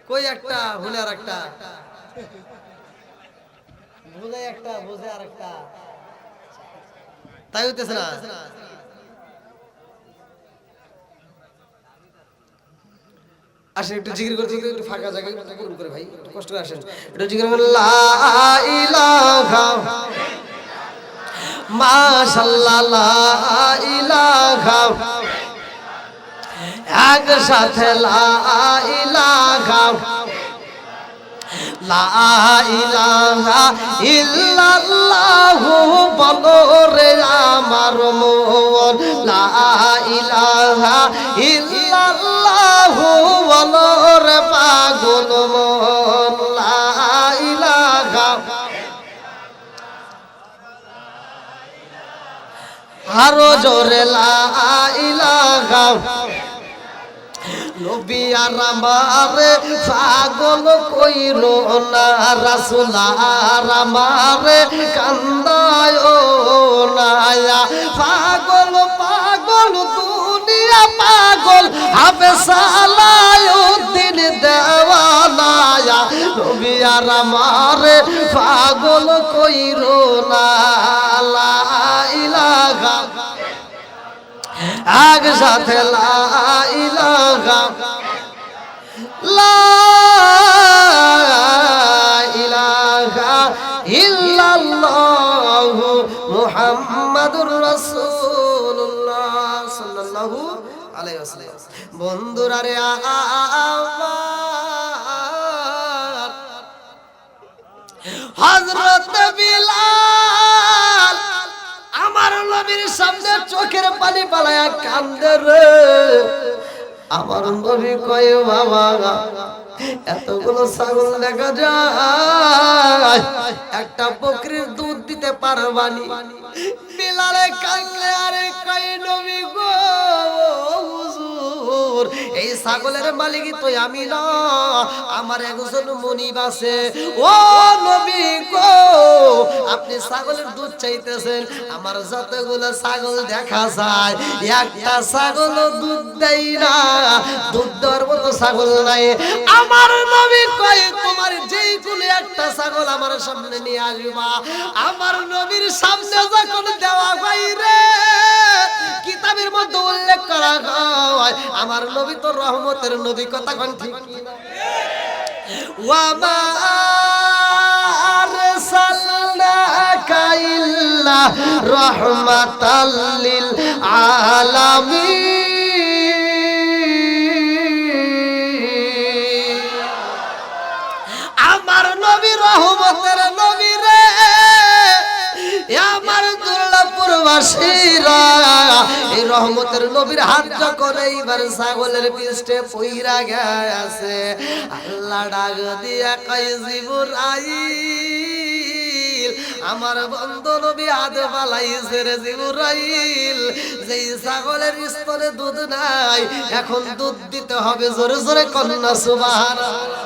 Speaker 1: কই একটা ভুলে আর একটা বুঝে একটা বুঝে আর একটা তাই হইতেছে না। আসেন একটু জিকির করতে একটু ফাঁকা জায়গায় করুন করে ভাই, একটু কষ্ট করে আসেন, একটু জিকির করেন লা ইলাহা মাশাআল্লাহ লা ইলাহা, একসাথে লা ইলাহা লা ইলাহা ইল্লাল্লাহু বলো রে আমার মন, লা ইলাহা ইল্লাল্লাহু বলো রে পাগল মন, লা ইলাহা আরো জোরে লা ইলাহা। নবী আর আমারে পাগল কইরো না, রাসূল আর আমারে কান্দায় না, পাগল পাগল দুনিয়া পাগল হবে সালাউদ্দিন দেওয়ানা, নবী আর আমারে পাগল কইরো না, লা ইলাহা একসাথে লা ইলাহা লা ইলাহা ইল্লাল্লাহু মুহাম্মাদুর রাসূলুল্লাহ সাল্লাল্লাহু আলাইহি ওয়াসাল্লাম। বন্ধুরা রে আমার হযরত বিলাল আমার নবীর সামনে চোখের পানি পালায়া কান্দে রে। আমার নবী কয় বাবা এতগুলো ছাগল দেখা যায়, একটা বকরির দুধ দিতে পারবানি? বিলালে কান্দলে আরে কয় নবী গো হুজুর, এই ছাগলের মালিক তো আমি না, আমার একজন মনিব আছে। ও নবী গো আপনি ছাগলের দুধ চাইতেছেন, আমার যতগুলো ছাগল দেখা যায় একটা ছাগল দুধ দেয় না, দুধ দেওয়ার মতো ছাগল নাই। আমার নবী কয় তোমার যেই কোনো একটা ছাগল আমার সামনে নিয়ে আসবা। আমার নবীর সামনে যখন দেওয়া হয় রে, কিতাবের মধ্যে উল্লেখ করা হয় আমার নবী তো রহমতের নবী, কথা কোন ঠিক কিনা? ওয়া মা আরসালনাকা ইল্লা রাহমাতাল লিল আলামিন, আমার নবী রহমতের নবী রে। আমার দুর্লভপুরবাসীরা এই রহমতের নবীর হাত যখন এইবার ছাগলের পৃষ্ঠে পইরা গেছে, আল্লাহ ডাক দিয়া কয় জিবরাইল আমার বন্ধু নবী হাত পালাইছে রে জিবরাইল, যেই ছাগলের স্তনে দুধ নাই এখন দুধ দিতে হবে, জোরে জোরে কন্যা সুবহানাল্লাহ।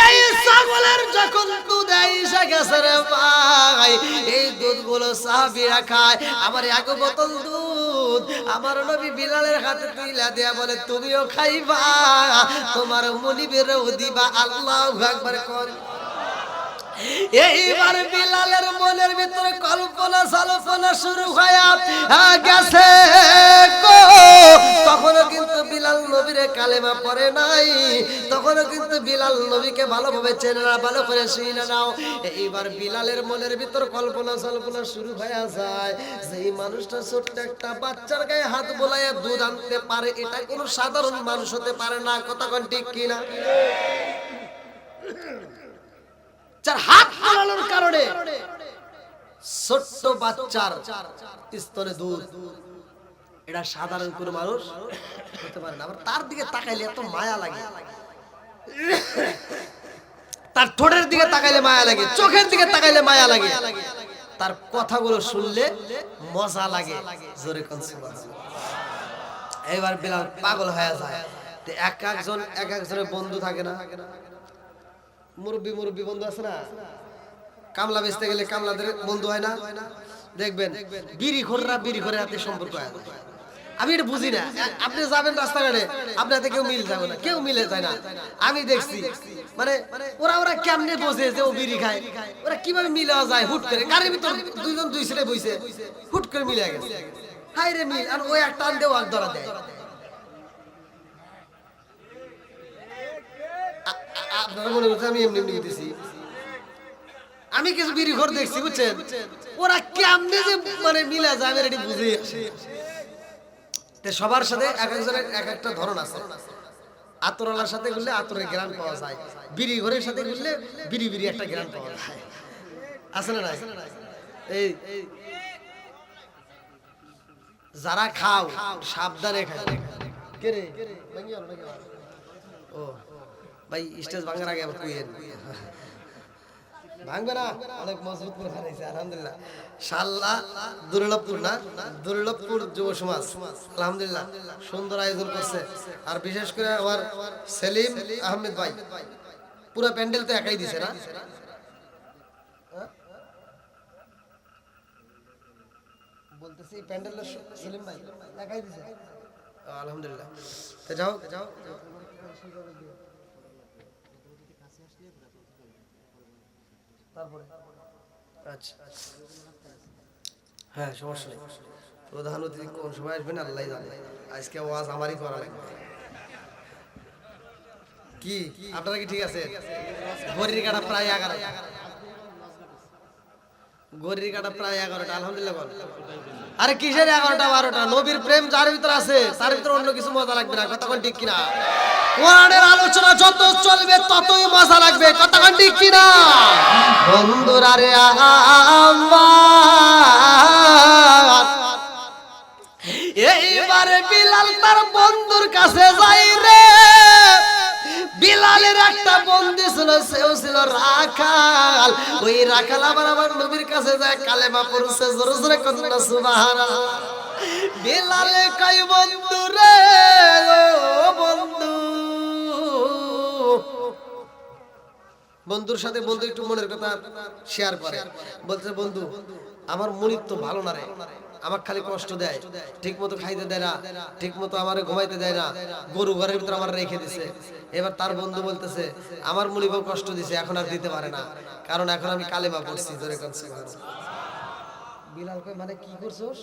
Speaker 1: এই ছাগলের যখন দুধ এসে গেছে রে ভাই, এই দুধগুলো সাহাবীরা খায়। আমার এক বোতল দুধ আমার নবী বিলালের হাতে তুইলা দেয়া বলে তুমিও খাইবা, তোমার মনিবেরও দিবা। আল্লাহু আকবার কর। এইবার বিলালের মনের ভিতরে কল্পনা সালফনা শুরু হয়ে গেছে গো। তখনও কিন্তু বিলাল নবীরে কালেমা পড়ে নাই, তখনও কিন্তু বিলাল নবীকে ভালোভাবে চেনে না, ভালো করে শুনে নাও। এইবার বিলালের মনের ভিতর কল্পনা সালফনা শুরু হয়ে যায়, যেই মানুষটা ছোট্ট একটা বাচ্চার গায়ে হাত বোলাইয়া দুধ আনতে পারে, এটা কোনো সাধারণ মানুষ হতে পারে না, কথা কোন ঠিক কিনা? যার হাত বোলানোর কারণে ছোট্ট বাচ্চার স্তনে দুধ, এটা সাধারণ কোন মানুষ হতে পারে না। আবার তার দিকে তাকাইলে এত মায়া লাগে, তার ঠোঁটের দিকে তাকাইলে মায়া লাগে, চোখের দিকে তাকাইলে মায়া লাগে, তার কথাগুলো শুনলে মজা লাগে, জোরে কোন সুবহানাল্লাহ। এবার বিলাল পাগল হয়ে যায়। এক একজনের বন্ধু থাকে না, মুরব্বী বন্ধু আছে না, কামলা বেচতে গেলে কামলাদের বন্ধু হয় না, দেখবেন বিড়ি খোরের হাতে সম্পর্ক হয়। আমি এটা বুঝি না, আপনি যাবেন রাস্তাঘাটে আপনার হাতে কেউ মিল যাবে না, কেউ মিলে যায় না। আমি দেখছি মানে ওরা কেমনে বোঝে যে ও বিড়ি খায়, ওরা কিভাবে মিলে যায়, হুট করে গাড়ির ভিতর দুইজন দুই সাইডে বইছে, হুট করে মিলে গেছে, হাই রে মিল, আর ওই একটা টান দেও আর ধরা দেয়। আপনারা মনে করছেন আমি এমনি এমনি দিতেছি, আমি কিছু বিড়ি ঘর দেখছি বুঝছেন, ওরা কেমনে যে মানে মিলে যায় আমি এটা বুঝি। সবার সাথে এক একজনের এক একটা ধরন আছে। আতরওয়ালার সাথে ঘুরলে আতরের গ্রান পাওয়া যায়, বিড়ি ঘরের সাথে ঘুরলে বিড়ি একটা গ্রান পাওয়া যায়, আছে না নাই? এই যারা খাও সাবধানে খাও। কে রে ও ভাই, স্টেজ ভাঙার আগে আবার কইেন, ভাঙবে না, অনেক মজবুত করে হারাইছে আলহামদুলিল্লাহ। শাল্লা দুর্লভপুর না, দুর্লভপুর যুব সমাজ আলহামদুলিল্লাহ সুন্দর আয়োজন করছে। আর বিশেষ করে আমার সেলিম আহমেদ ভাই পুরো প্যান্ডেল তো একাই দিছে না, বলতেছি প্যান্ডেল সেলিম ভাই একাই দিছে আলহামদুলিল্লাহ। তো যাও যাও, তারপরে আচ্ছা হ্যাঁ সমস্যা নেই, প্রধান অতিথি কোন সময় আসবেন আল্লাহ জানে, আজকে ওয়াজ আমারই করা লাগবে। কি আপনারা কি ঠিক আছে? ঘড়ির কাটা প্রায় 11টা, ঘড়ির কাটা প্রায় 11টা আলহামদুলিল্লাহ বল। আরে কিসের 11টা 12টা, নবীর প্রেম যার ভিতর আছে তার ভিতর অন্য কিছু মজা লাগবে না, কথা কোন ঠিক কিনা? কোরআনের আলোচনা যত চলবে ততই মজা লাগবে, কথা কোন ঠিক কিনা? বন্ধুরা রে আমার, এইবারে বিলাল তার বন্ধুর কাছে যাই রে। বিলালের একটা বন্ধু ছিল, সেও ছিল রাখাল। ওই রাখাল আবার নবীর কাছে যায়, কালেমা পড়ছে, জোরে জোরে কন্যা সুবহানাল্লাহ। বিলালে কই বন্ধু রে, ও বন্ধু, বন্ধুর সাথে বন্ধু একটু মনের কথা শেয়ার করে, বলছে বন্ধু আমার মনিব তো ভালো না রে, আমাকে খালি কষ্ট দেয়, ঠিক মতো খাইতে দেয় না, ঠিক মতো আমার ঘুমাইতে দেয় না, গরু ঘরের ভিতরে আমার রেখে দিছে। এবার তার বন্ধু বলতেছে আমার মনিবও কষ্ট দিছে, এখন আর দিতে পারে না, কারণ এখন আমি কালেমা পড়ছি, জোরে করছি। বিলাল কই মানে কি করছস?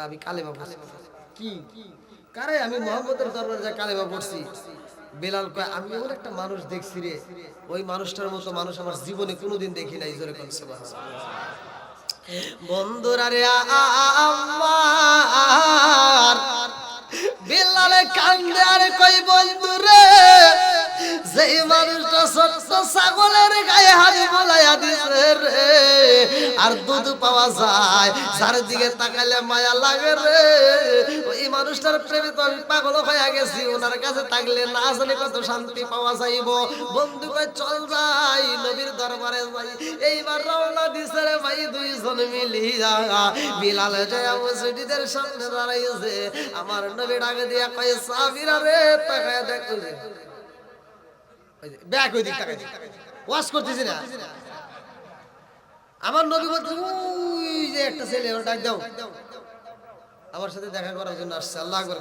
Speaker 1: আমি কালেমা পড়ছি। কি কারে? আমি মুহাম্মদের দরবারে যা কালেমা পড়ছি। বিলাল কয় আমি এমন একটা মানুষ দেখছি রে, ওই মানুষটার মতো মানুষ আমার জীবনে কোনোদিন দেখি নাই, জোরে করছে বন্ধুরা রে আমার। বিলালে কান্দে আর কই বন্ধু রে, যেই মানুষটা ছোট্ট ছাগলের গায়ে হাত বলাইয়া দিছে রে, আর দুধ পাওয়া যায়, যার দিকে তাকালে মায়া লাগে রে, ওই মানুষটার প্রেমে তো আমি পাগল হয়ে গেছি, ওনার কাছে থাকলে না জানি কত শান্তি পাওয়া যাইব। বন্ধু কই চল যাই নবীর দরবারে যাই। এইবার রওনা দিছে রে ভাই দুইজন মিলিয়া। বিলাল যায় মসজিদের সামনে দাঁড়াইছে, আমার নবী ডাকে দিয়া কয় সাহাবীরা রে তাকায় দেখো, ব্যাক ওই দিক তাকায় ওয়াজ করতেছি না। আমার নবী বলতে ওই যে একটা ছেলে, ওর ডাক দাও, আমার সাথে দেখা করার জন্য আসছে। আল্লাহু আকবার।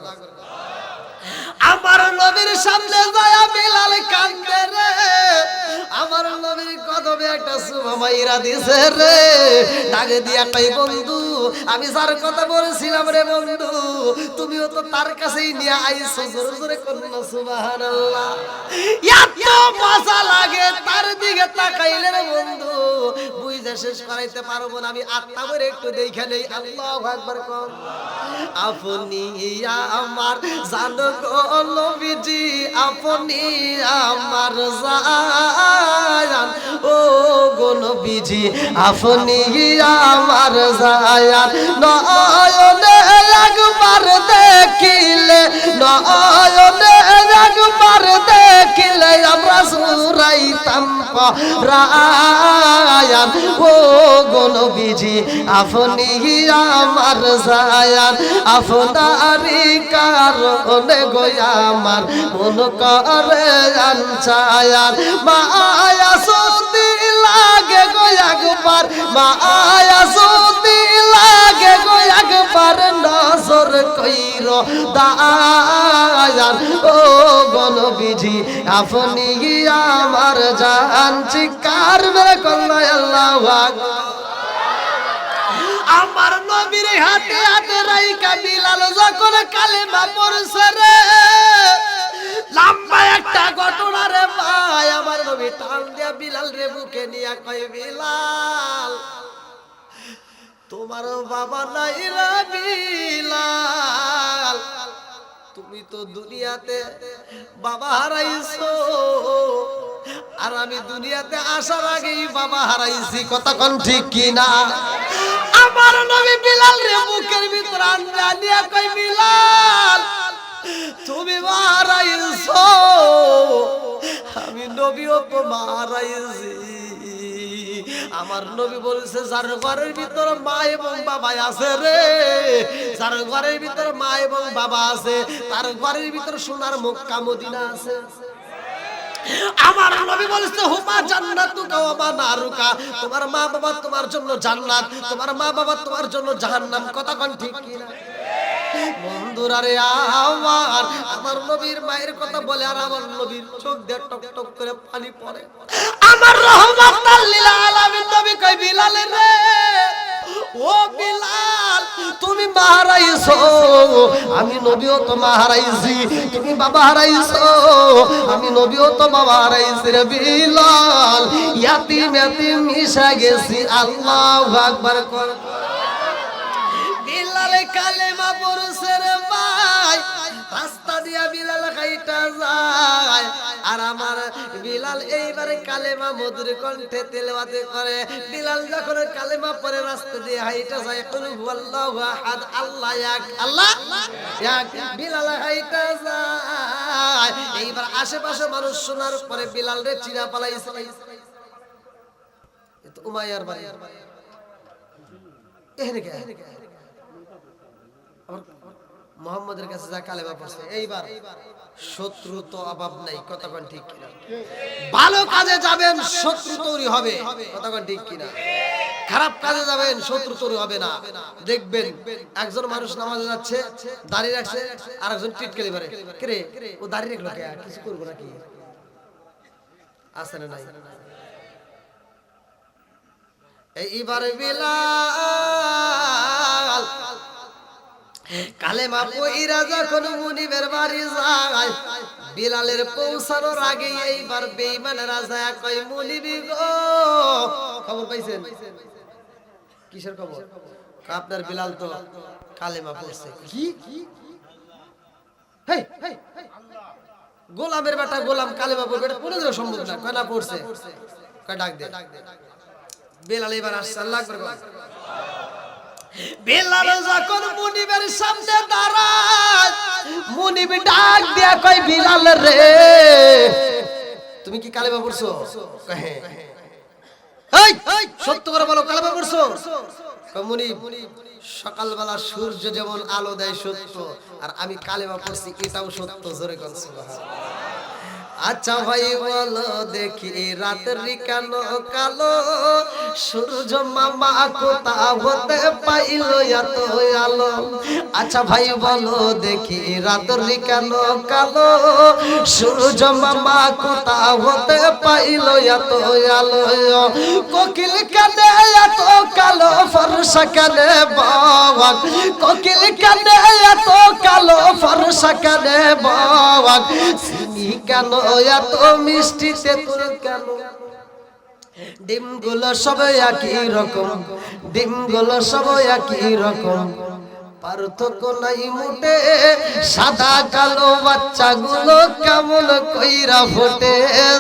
Speaker 1: আমার নবীর সামনে যায় বিলাল কান্দে রে, আমার নবীর কদমে একটা সুমা মাইরা দিছে রে, ডাকে দিয়া কই বন্ধু আমি যার কথা বলেছিলাম রে বন্ধু, তুমিও তো তার কাছেই নিয়ে আইছো, জোরে জোরে কন্যা সুবহানাল্লাহ। এত মজা লাগে তার দিকে তাকাইলে রে বন্ধু, বুঝে শেষ করাইতে পারবো না, আমি আত্মা ভরে একটু দেখে নেই। আল্লাহু আকবার কোন। আপনি আমার জানো গো নবীজি, আপনি আমার জান, ও গো নবীজি আপনি আমার জান, নয়নে একবার দেখিলে, নয়নে একবার দেখিলে আমরা সুরাইতাম পরায়া, জায়ান ও গো নবীজি আপনি আমার জায়ান আপনারই কারণে গো আমার মন করে আনছায়ান মায়া সুতি লাগে গো একবার মায়া সুতি লাগে গো একবার নজর কইর দায়ান ও গো নবীজি আপনি আমার জান চিৎকার মেরে কল্লাই আল্লাহু আকবার আমার নবীর হাতে হাতে রাইকা বিলাল যখন কালেমা পড়ছে রে লম্বা একটা ঘটনা রে ভাই আমার নবী টান দিয়া বিলাল রে বুকে নিয়া কয় বিলাল তোমার বাবা নাই রে বিলাল তুমি তো দুনিয়াতে বাবা হারাইছো আর আমি দুনিয়াতে আসার আগেই বাবা হারাইছি কথা কোন ঠিক কি না আমার নবী বিলাল রে বুকের ভিতর আনিয়া কই বিলাল তুমি হারাইছো আমি নবীও তো হারাইছি আমার নবী বলেছে যার ঘরের ভিতর মা এবং বাবা আছে রে যার ঘরের ভিতর মা এবং বাবা আছে তার ঘরের ভিতর সোনার মক্কা মদিনা আছে আমার নবী বলেছে হুমা জান্নাতুকা ওয়া মা নারুকা তোমার মা বাবা তোমার জন্য জান্নাত তোমার মা বাবা তোমার জন্য জাহান্নাম কথা কোন ঠিক কি না বন্ধুরা রে আমার নবীর মায়ের কথা বলে আর আমার নবীর চোখ দিয়ে টক টক করে পানি পড়ে আমার রহমাতাল লিল আলামিন নবী কই বিলাল রে ও বিলাল তুমি মা হারাইছো আমি নবীও তো মা হারাইছি তুমি বাবা হারাইছো আমি নবীও তো বাবা হারাইছি রে বিলাল ইয়াতিম ইয়াতিম মিশা গেছি আল্লাহু আকবার কর বিলাল কালেমা পড়ছে রে ভাই রাস্তা দিয়া বিলাল হাইটা যায় আর আমার বিলাল এইবারে কালেমা মধুর কণ্ঠে তেলাওয়াত করে বিলাল যখন কালেমা পড়ে রাস্তা দিয়ে হাইটা যায় কুল হুয়াল্লাহু আহাদ আল্লাহ এক আল্লাহ এক বিলাল হাইটা যায় এইবার আশেপাশে মানুষ শোনার পরে বিলাল রে চিনা পালাইছে তো উমাইয়ার বাড়ি এখানে কে মুহাম্মাদের কাছে যা কালেমা পড়ছে এইবার শত্রু তো অভাব নাই কথা কোন ঠিক কিনা ভালো কাজে যাবেন শত্রু তৈরি হবে কথা কোন ঠিক কিনা খারাপ কাজে যাবেন শত্রু তৈরি হবে না দেখবেন একজন মানুষ নামাজে যাচ্ছে দাঁড়িয়ে রাখছে আর একজন টিটকালি মারে কে রে ও দাঁড়িয়ে রাখলো কে কিছু করব নাকি আছে না নাই এইবার বিলাল কালেমা পয়রা যখন মুনিবের বাড়ি যায় বিলালের পৌঁছানোর আগে এইবার বেঈমানেরা যায় কই মুনিবি গো খবর পাইছেন কিসের খবর আপনার বিলাল তো কালেমা পড়ছে কি হেই গোলামের বেটা গোলাম কালেমা পড়বে এটা কোনদিন সম্ভব না কয় না পড়ছে কয় ডাক দে বিলাল এবার আসছে আল্লাহু আকবার বিলাল যখন মুনিবের সামনে দাঁড়ায় মুনিব ডাক দিয়া কই বিলাল রে তুমি কি কালেমা পড়ছো কহে এই সত্য করে বলো কালেমা পড়ছো কয় মুনিব সকালবেলা সূর্য যেমন আলো দেয় সত্য আর আমি কালেমা পড়ছি এটাও সত্য জোরে কোন সুবহানাল্লাহ আচ্ছা ভাই বলো দেখি রাতের কেন কালো সূর্য মামা কোথা হতে পাইল এত আলো আচ্ছা ভাই বলো দেখি রাতের কেন কালো সূর্য মামা কোথা হতে পাইল এত আলো কোকিল কানে এত কালো ফর্সা কানে বাবা কোকিল কানে এত কালো ফর্সা কানে বাবা সিনি কেন এত মিষ্টি তেতুল কেন ডিমগুলো সব একই রকম ডিমগুলো সব একই রকম পার্থক্য নাই মোটে সাদা কালো বাচ্চাগুলো কেমন কইরা ফোটে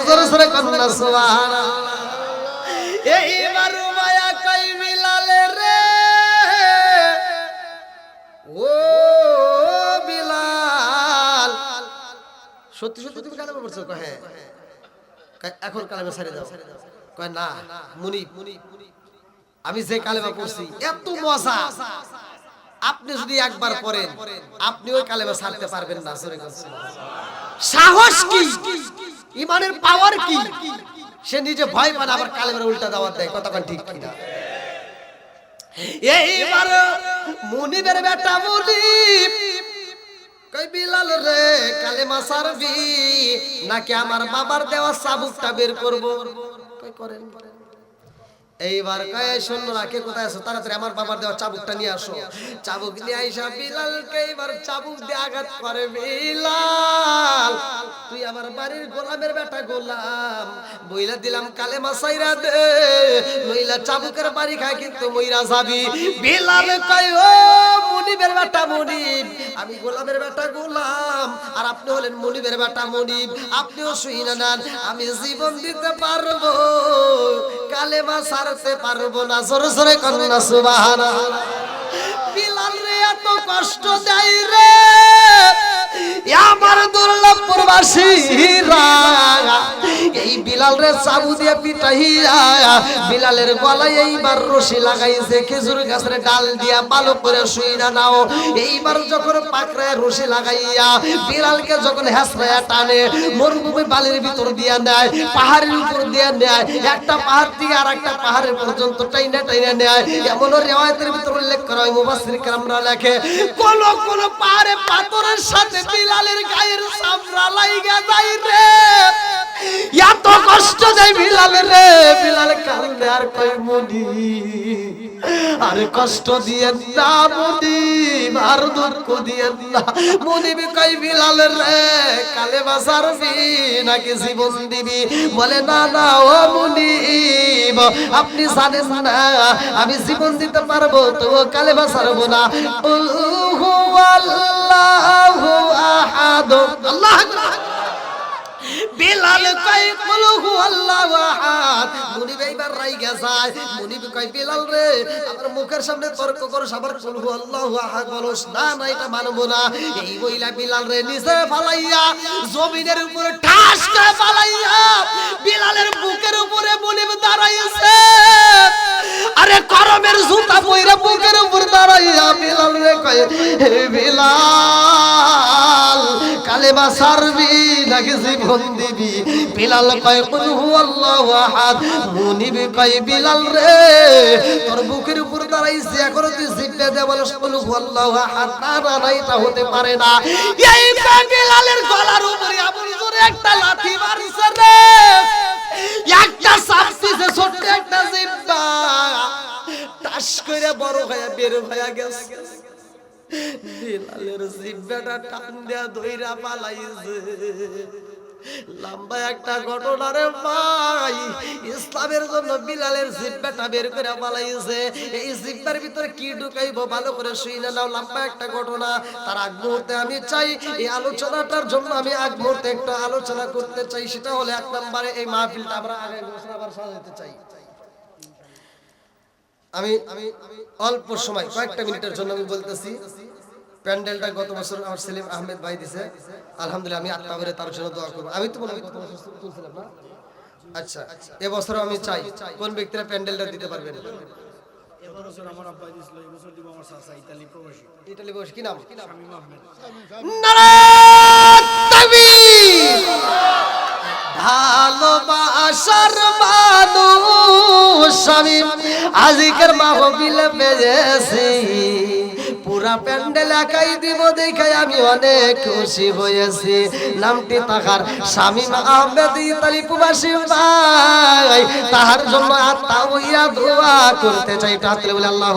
Speaker 1: জোরে জোরে কন্যা সুবহানাল্লাহ এইবার মায়া কই বিলালে রে ও বিলাল সত্যি সত্যি তুমি কালেমা পড়ছো হ্যাঁ এখন কালেমা ছেড়ে দাও কয় না মুনিব, আমি যে কালেমা পড়ছি এত মজা, আপনি যদি একবার পড়েন আপনি ওই কালেমা ছাড়তে পারবেন না। সাহস কি, ইমানের পাওয়ার কি, সে নিজে ভয় পায় আবার কালেমার উল্টা দাওয়াত দেয়। কতক্ষণ ঠিক কিনা? এইবার মুনিবের বেটা মুনিব কই বিলাল রে কালেমা ছাড়বি নাকি আমার বাবার দেওয়া চাবুকটা বের করব? কই করেন। এইবার কয় সৈন্যরা কে কোথায় আছো, তাড়াতাড়ি আমার বাবার দেওয়া চাবুকটা নিয়ে আসো। চাবুক নিয়ে আইসা বিলালকে এইবার চাবুক দিয়ে আঘাত করে। বিলাল তুই আমার বাড়ির গোলামের বেটা গোলাম, বইলা দিলাম কালেমা ছাইরা দে, নইলা চাবুকের বাড়ি খায় কিন্তু মইরা যাবি। বিলাল কয় ও মুনিবের বেটা মুনিব, আমি গোলামের বেটা গোলাম আর আপনি হলেন মুনিবের বেটা মুনিব, আপনিও শুইনা নেন, আমি জীবন দিতে পারবো, কালেমা ছাড়তে পারবো না। জোরে জোরে করুন না সুবহানাল্লাহ। বিলাল রে এত কষ্ট দেয় রে আমার দুর্লভপুর বাসীরা, এই বিলাল রে চাবু দিয়ে পিটাইয়া বিলালের গলায় এইবার রশি লাগাইছে, খেজুর গাছের ডাল দিয়া ভালো করে শুইনা নাও। এইবার যখন পাকড়ায় রশি লাগাইয়া বিলালকে যখন হেসরায়া টানে, মরুভূমি বালির ভিতর দিয়া নেয়, পাহাড়ের উপর দিয়া নেয়, একটা পাহাড় থেকে আর একটা পাহাড়ের পর্যন্ত টাইনা টাইনা নেয়। এমন রিওয়ায়াতের ভিতর উল্লেখ করা হয়, মুফাসসির কেরামরা লেখে কোন কোন পাহাড়ে পাথরের সাথে বিলালের গায়ের চামড়া লাইগা যায় রে, এত কষ্ট দেয় বিলাল রে। বিলাল কান্দে আর কয় মুনিব আর কষ্ট দিয়ে না মুনিব, আর দুঃখ দিয়ে না। মুনিব কয় বিলাল রে কালেমা ছাড়বি নাকি জীবন দিবি? বলে না না ও মুনিব, আপনি জানেন না আমি জীবন দিতে পারবো তো কালেমা ছাড়বো না। আল্লাহু আহাদ, আল্লাহু আকবার। বিলাল কয় কুল হুয়াল্লাহু আহাদ। মুনিব এইবার রাইগা যায়। মুনিব কয় বিলাল রে আমার মুখের সামনে তর্ক করছ, আবার কুল হুয়াল্লাহু আহাদ বলছ, না না এটা মানবো না। এই বইলা বিলাল রে নিচে ফালাইয়া জমিনের উপরে ঠাস করে ফালাইয়া বিলালের বুকের উপরে মুনিব দাঁড়াইছে। আরে করমের জুতা পয়রা বুকের উপর দাঁড়াইয়া বিলাল রে কয় হে বিলাল কালেমা ছাড়বি নাকি জীবন দিবি? বিলাল কয় কুল হুয়াল্লাহু আহাদ। মুনিব কয় বিলাল রে তোর বুকের উপর দাঁড়াইছে, এখন তুই জিব্বা দিয়ে বলস কুল হুয়াল্লাহু আহাদ? না না না এটা হতে পারে না। এই বিলালের গলার উপরে এমন জোরে একটা লাথি মারছে রে, একটা সাপসিসে ছোট্ট একটা জিব্বা টাস করে বড় হয়ে বের হয়ে গেছে। বিলালের জিব্বাটা টান দিয়া ধইরা পালাইছে। লম্বা একটা ঘটনা রে ভাই, ইসলামের জন্য বিলালের জিব্বাটা বের করে পালাইছে। এই জিব্বার ভিতরে কি ঢুকাইবো ভালো করে শুইনা নাও, লম্বা একটা ঘটনা। তার আগ মুহূর্তে আমি চাই এই আলোচনাটার জন্য আমি আগ মুহূর্তে একটা আলোচনা করতে চাই, সেটা হলো এক নম্বরে এই মাহফিলটা আমরা আগামী বছর আবার সাজাতে চাই। আমি অল্প সময় কয়েকটা মিনিটের জন্য আমি বলতেছি, প্যান্ডেলটা গত বছর আমার সেলিম আহমেদ ভাই দিছে, আলহামদুলিল্লাহ আমি আত্মা ভরে তার জন্য দোয়া করব। আমি তো মনে হয় গত বছর তুলছিলাম না? আচ্ছা, এবছর আমি চাই কোন ব্যক্তিরা প্যান্ডেলটা দিতে পারবেন?
Speaker 2: এবছর আমার আব্বাই দিছিল, এবছর দিব আমার চাচা ইতালি প্রবাসী।
Speaker 1: ইতালি প্রবাসী কি নাম?
Speaker 2: শামীম আহমেদ।
Speaker 1: নারায়ে তাকবীর। ভালোবাসার মানুষ আমি আজকের মাহফিলে পেয়েছি, পুরা প্যান্ডেল একাই দিব দেখে আমি অনেক খুশি হয়েছি। নামটি তাহার শামীম আহমেদ ইতালি প্রবাসী ভাই, তাহার জন্য আত্মা হইয়া দোয়া করতে চাই। তাহলে বলে আল্লাহ